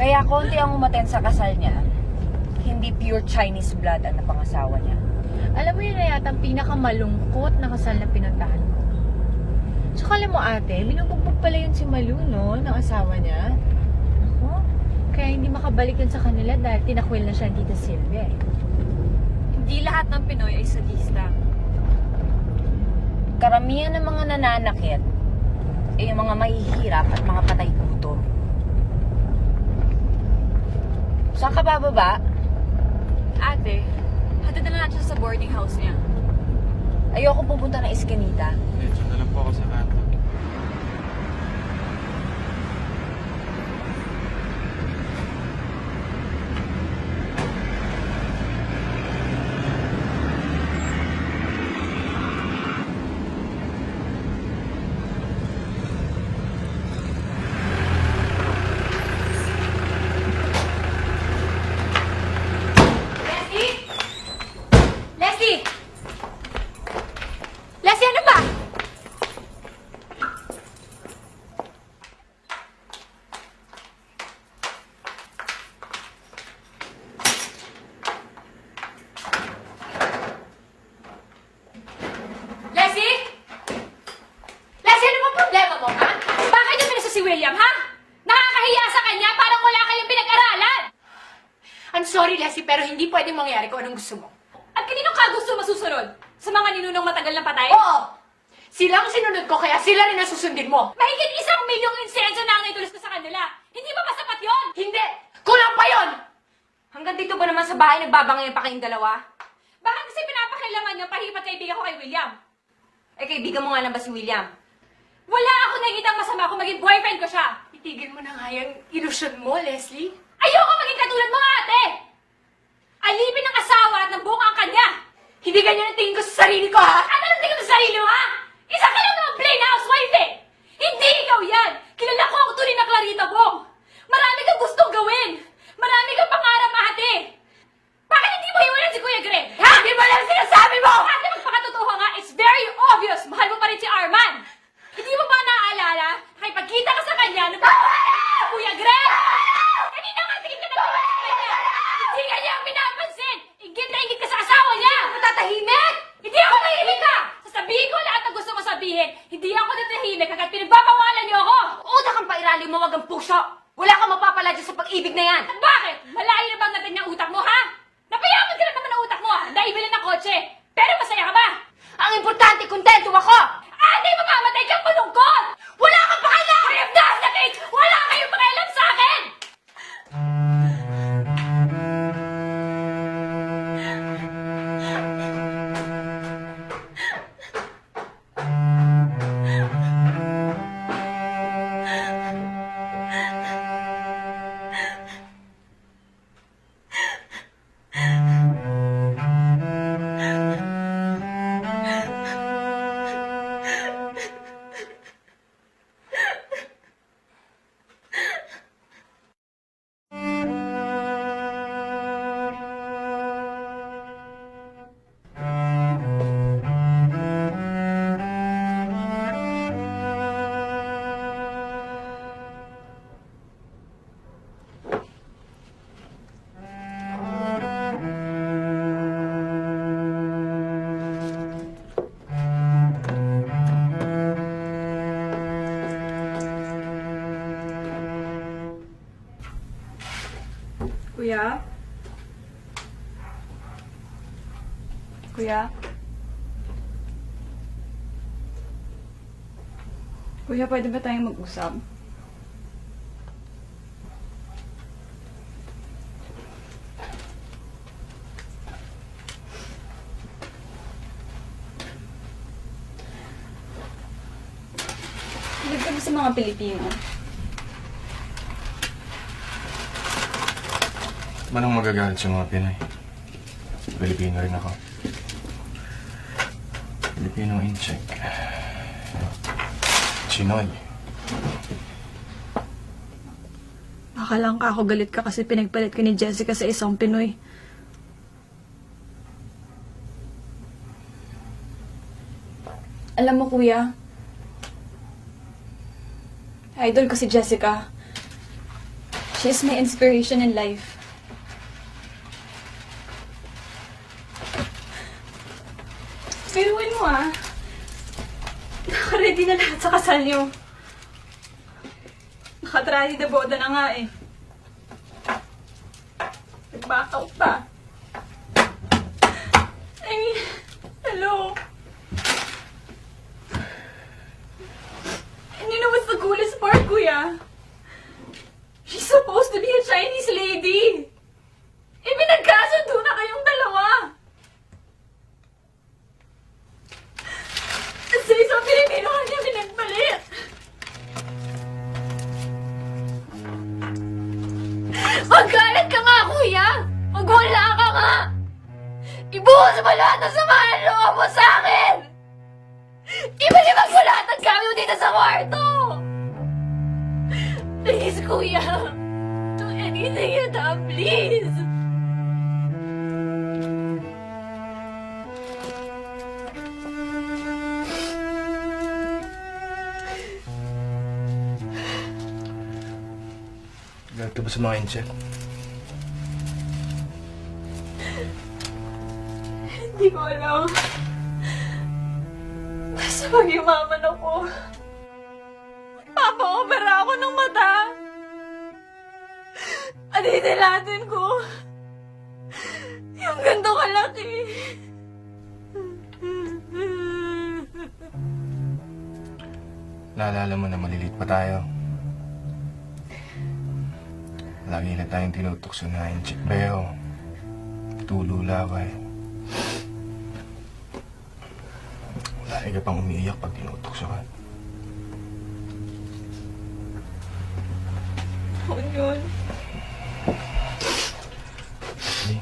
Kaya konti ang umaten sa kasal niya. Hindi pure Chinese blood ang napangasawa niya. Alam mo yun na yata ang pinakamalungkot na kasal na pinuntahan ko. Tsaka alam mo ate, binubugbog pala yun si Malu, no? Ng asawa niya. Ako, kaya hindi makabalik yun sa kanila dahil tinakwil na siya dito Silvia eh. Hindi lahat ng Pinoy ay sadista. Karamihan ng mga nananakit ay yung mga mahihirap at mga patay gutom. Saan ka bababa? Ate, hatid na natin siya sa boarding house niya. Ayoko pupunta ng Escanita. Medyo na lang po ako sa kanto. Leslie! Leslie! Leslie, ano ba? Leslie? Leslie, ano ba problema mo, ha? Bakit yung pinasa si William, ha? Nakakahiya sa kanya, parang wala kayong pinag-aralan! I'm sorry, Leslie, pero hindi pwedeng mangyari kung anong gusto mo. At kanino ka gusto masusunod? Sa mga ninunong matagal na patay? Oo! Silang sinunod ko, kaya sila rin ang susundin mo. Mahigit 1,000,000 insenso na ang naitulos ko sa kanila. Hindi ba sapat yon? Hindi! Kulang pa yon! Hanggang dito ba naman sa bahay nagbabangayan pa kayong dalawa? Bakit kasi pinapakilaman niyo pahipat kaibigan ko kay William? Eh, kaibigan mo nga lang ba si William? Wala ako nakikitang masama kung maging boyfriend ko siya. Itigil mo na nga yung ilusyon mo, Leslie. Ayoko maging katulad mo, ate! Alipin ng asawa at ng buong ang kanya! Hindi ganyan ang tingin ko sa sarili ko, ha? Ano ang tingin mo sa sarili mo, ha? Isa ka lang naman plain housewife eh! Hindi ikaw yan! Kilala ko ang tunay na Clarita Bong! Marami kang gustong gawin! Marami kang pangarap, ate! Bakit hindi mo iwanan si Kuya Greg? Ha? Hindi mo lang sinasabi mo! Ate, magpakatotoo nga, it's very obvious! Mahal mo pa rin si Arman! Hindi mo ba naaalala? Nakipagkita ka sa kanya na Kuya Greg! Kanina nga, tingin ka na tingin sa kanya! Hindi ka niya ang pinapansin! Igit na igit ka sa asawa niya! Matatahimik! Hindi ako nahihimik ka! Sasabihin ko lahat ng gusto mo sabihin! Hindi ako natahimik hanggat pinagbabawalan niyo ako! Utak ang pairali mo, wag ang puso! Wala kang mapapala dyan sa pag-ibig na yan! At bakit? Malayo na bang natin yung utak mo, ha? Napayaman ka na naman ng utak mo, ha? Naibili ng kotse! Pero masaya ka ba? Ang importante, kontento ako! Ate, mamamatay kang malungkot! Wala kang pakialam! I am not the case! Wala kayong pakialam sa akin! Kuya, pwede ba tayong mag-usap? Hilig ka ba sa mga Pilipino? Manong magagalit sa mga Pinoy? Pilipino rin ako. Filipino in check. Chinoy. Baka lang ako galit ka kasi pinagpalit ka ni Jessica sa isang Pinoy. Alam mo, kuya, idol ko si Jessica. She is my inspiration in life. Piruin mo Nakaready na lahat sa kasal niyo. Nakatrali na boda na nga eh. Nag-back out pa. I mean, hello. And you know what's the coolest part, kuya? She's supposed to be a Chinese lady. Pinagkasundo na kayong dalawa. Sa isang Pilipino ka niya pinagpalit. Magalit ka nga, kuya! Magwala ka nga! Ibuhos mo lahat ng samahan loob mo sa akin! Ibalibag mo lahat ng gamit mo dito sa kwarto! Please, kuya! Do anything you do, please! Galit ka ba sa mga Incheck? Hindi ko alam. Basta mag-imaman ako. Papa-opera ako ng mata. At hitilatin ko. Yung ganito kalaki. Naalala mo na maliliit pa tayo. Lagi na tayong tinutokso na Incheck Beo. Tulo laway. Wala ka pang umiiyak pag tinutokso ka. Ano yun? Leslie.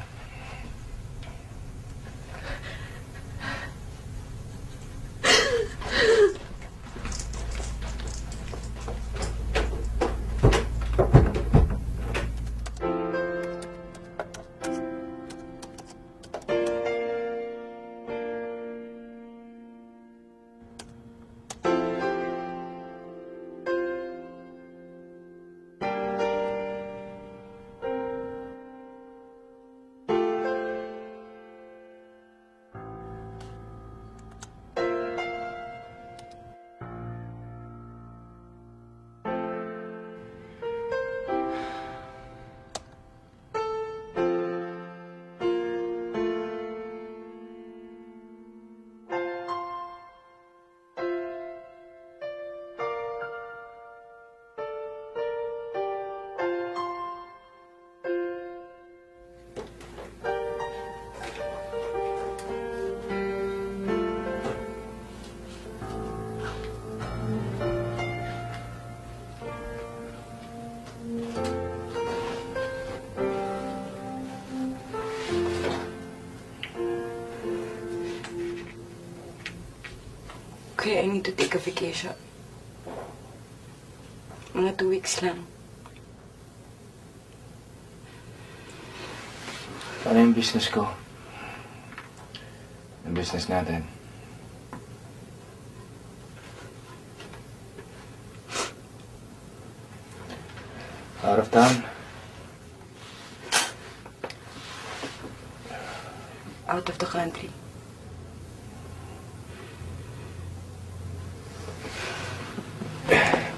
Okay, I need to take a vacation. Mga 2 weeks lang. Paano yung business ko? Yung business natin. Out of town? Out of the country.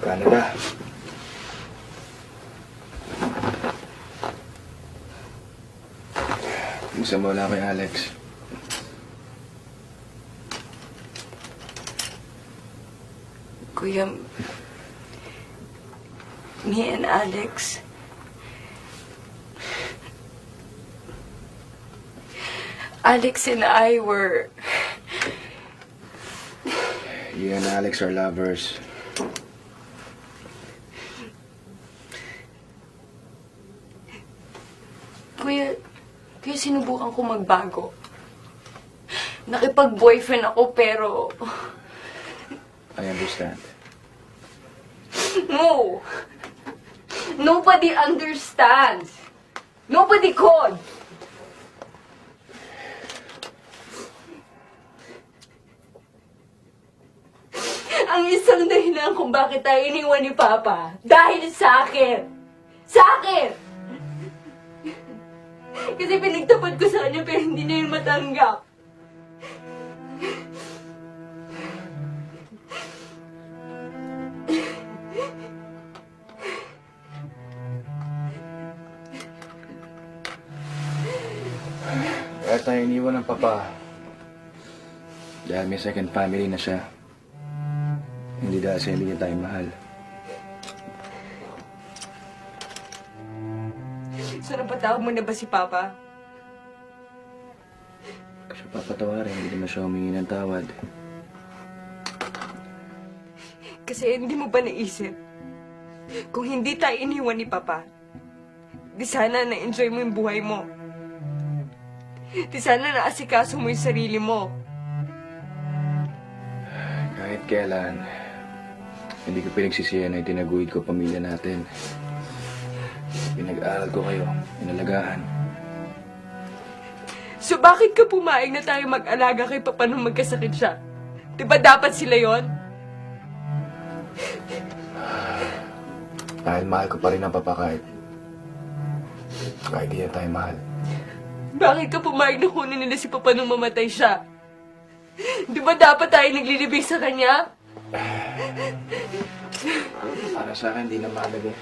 Canada. Kumusta mo wala kay Alex? Kuya, me and Alex, Alex and I were... You and Alex are lovers. Kuya, sinubukan ko magbago. Nakipag-boyfriend ako pero... I understand. No! Nobody understands. Nobody could. Ang isang dahilan kung bakit tayo iniwan ni Papa, dahil sa akin. Sa akin! Kasi pinagtapat ko sa kanya pero hindi na yun matanggap. Kaya tayo iniwan ng papa. Dahil may second family na siya. Hindi dahil sa hindi niya tayo mahal. So napatawag mo na ba si Papa? Kasi papatawarin, hindi naman siya humingi ng tawad. Kasi hindi mo ba naisip? Kung hindi tayo iniwan ni Papa, di sana na-enjoy mo yung buhay mo. Di sana naasikaso mo yung sarili mo. Kahit kailan, hindi ko pinagsisiyan na itinaguhid ko pamilya natin. Pinag-aaral ko kayo, inalagaan. So bakit ka pumayag na tayo mag-alaga kay Papa nung magkasakit siya? Di ba dapat sila yon? Dahil mahal ko pa rin ang papa kahit di niya tayo mahal. Bakit ka pumayag na kunin nila si Papa nung mamatay siya? Di ba dapat tayo naglilibig sa kanya? Para sa akin, di na mahalaga.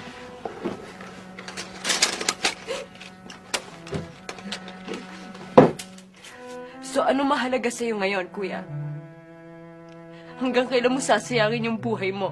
So ano mahalaga sa'yo ngayon, Kuya? Hanggang kailan mo sasayangin yung buhay mo?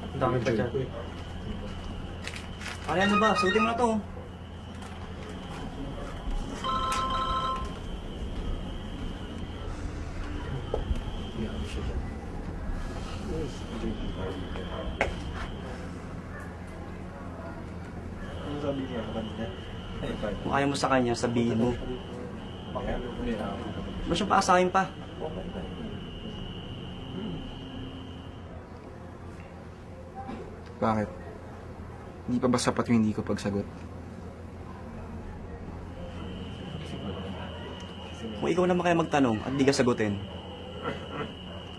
Ang dami pa dyan. Pare, ano ba? Suotin mo na to. Kung ayaw mo sa kanya, sabihin mo. Ba't siya paasahin pa? Bakit? Hindi pa ba sapat yung hindi ko pagsagot? Kung ikaw naman kaya magtanong at di ka sagutin,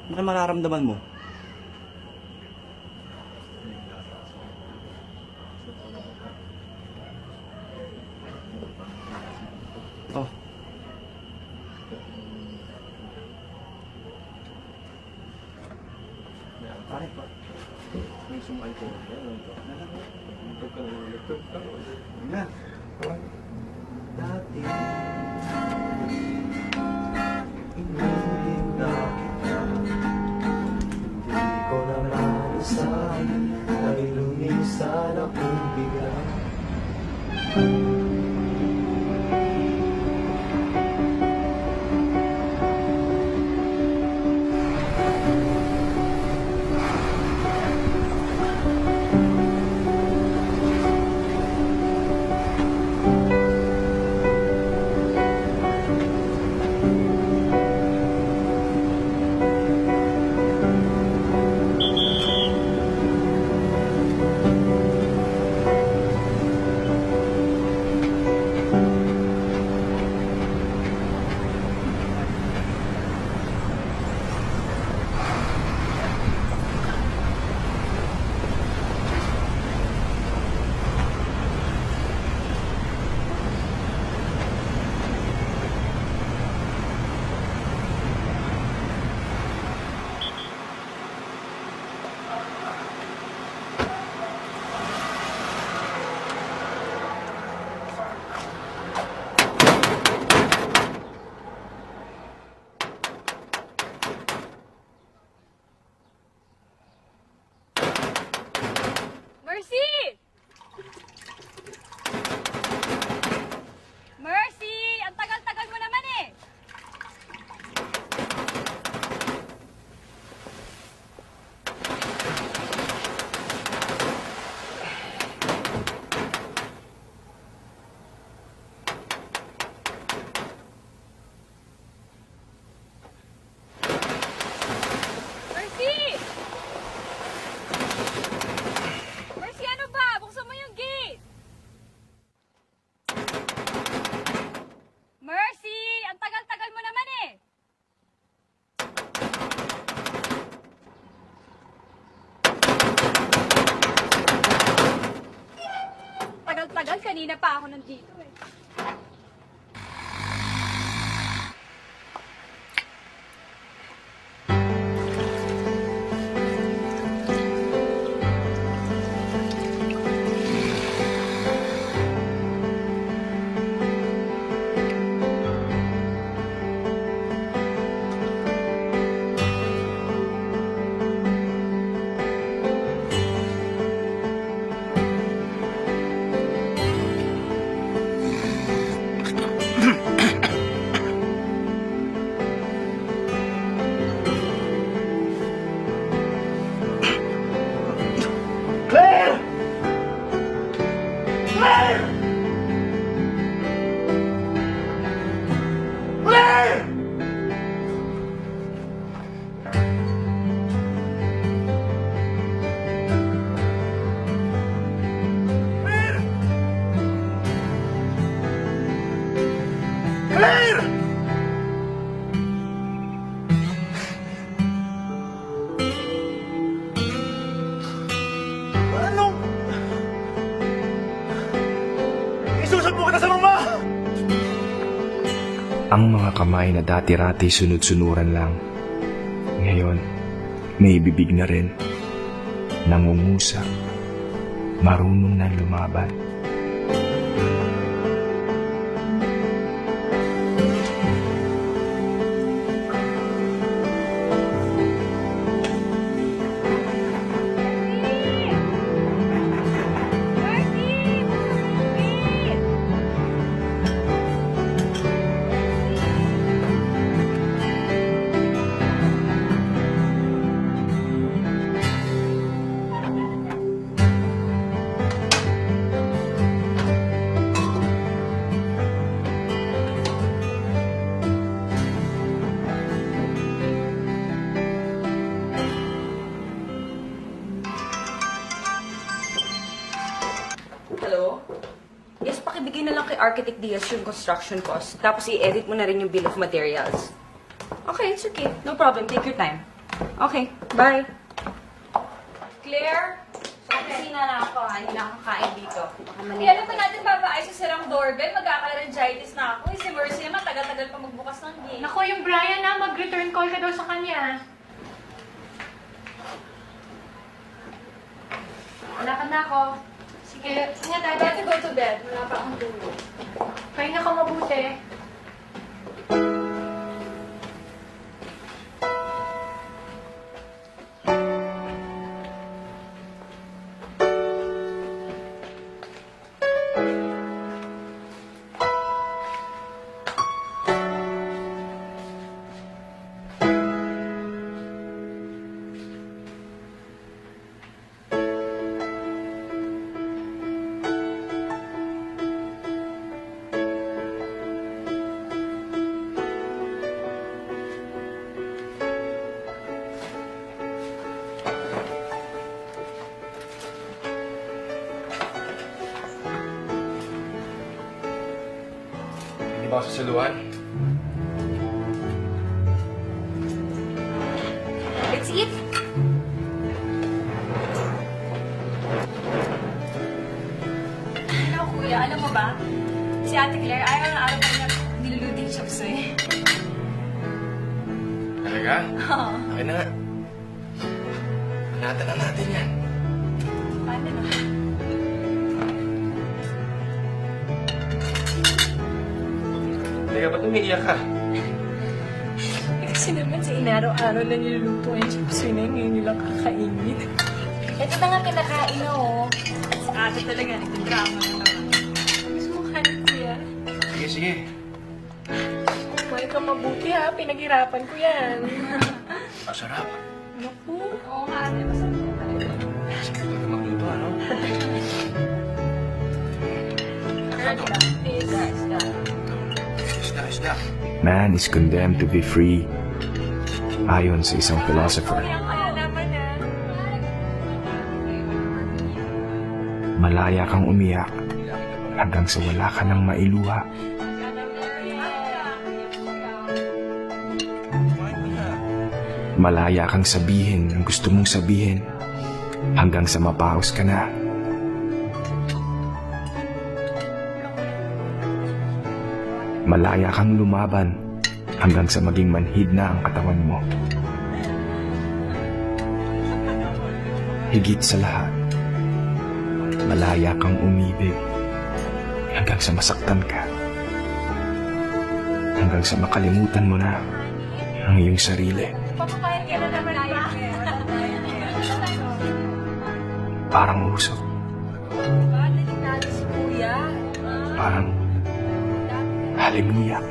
ano kaya mararamdaman mo? Oh. Dati, inibig na kita. Hindi ko na malisan, dahil lumisan akong bigla. Mercy! Mercy! Ang tagal-tagal mo naman eh! Mercy! Mercy, ano ba? Buksan mo yung gate! Mercy! Ang tagal-tagal mo naman eh! Tagal-tagal, kanina pa ako nandito eh. Claire! Claire! Claire! Claire! Anong... Isusumpo kita sa mama! Ang mga kamay na dati-rati sunod-sunuran lang, ngayon may bibig na rin, nangungusap, marunong na lumaban. ibigay na lang kay Architect Diaz yung construction cost. Tapos i-edit mo na rin yung bill of materials. Okay, it's okay. No problem. Take your time. Okay, bye. Claire, sa kusina na ako. Hindi na ako kain dito. Alam pa natin babaayos sa sirang doorbell, magkaka-laryngitis na ako. Si Mercy naman, tagal-tagal pa magbukas ng gate. Naku, yung Brian na, mag-return call ka daw sa kanya. Lakad na ako. Sige, ingat I dad. to go to bed. Wala pa akong tulog. Pahinga ka mabuti. Hindi ba ako sasuluhan? Let's eat. Hello, kuya. Alam mo ba? Si Ate Claire, ayaw na araw pa niya niluluto yung chop suey. Talaga? Oo. Okay na nga. Panatan na natin yan. Paano na? Teka, ba't umiiyak ka? Kasi naman sa inaraw-araw na niluluto yung chips yun eh, ngayon nilang kakainin. Ito na nga kinakain na, oh. Si Ate talaga, nagtidrama na naman. Gusto mo kanin, kuya? Sige, sige. Kumain ka mabuti ha, pinaghirapan ko yan. Masarap. Naku. Oo nga, Ate. Masarap ko talaga. Sige, ito magluto, ano? Isda. Man is condemned to be free. Ayon sa isang philosopher. Kaya naman ah. Malaya kang umiyak hanggang sa wala ka nang mailuha. Malaya kang sabihin ang gusto mong sabihin hanggang sa mapaos ka na. Malaya kang lumaban hanggang sa maging manhid na ang katawan mo. Higit sa lahat, malaya kang umibig hanggang sa masaktan ka. Hanggang sa makalimutan mo na ang iyong sarili. Papapayag ka na naman, Ate. Parang usok. Delikado si kuya. Parang halimuyak.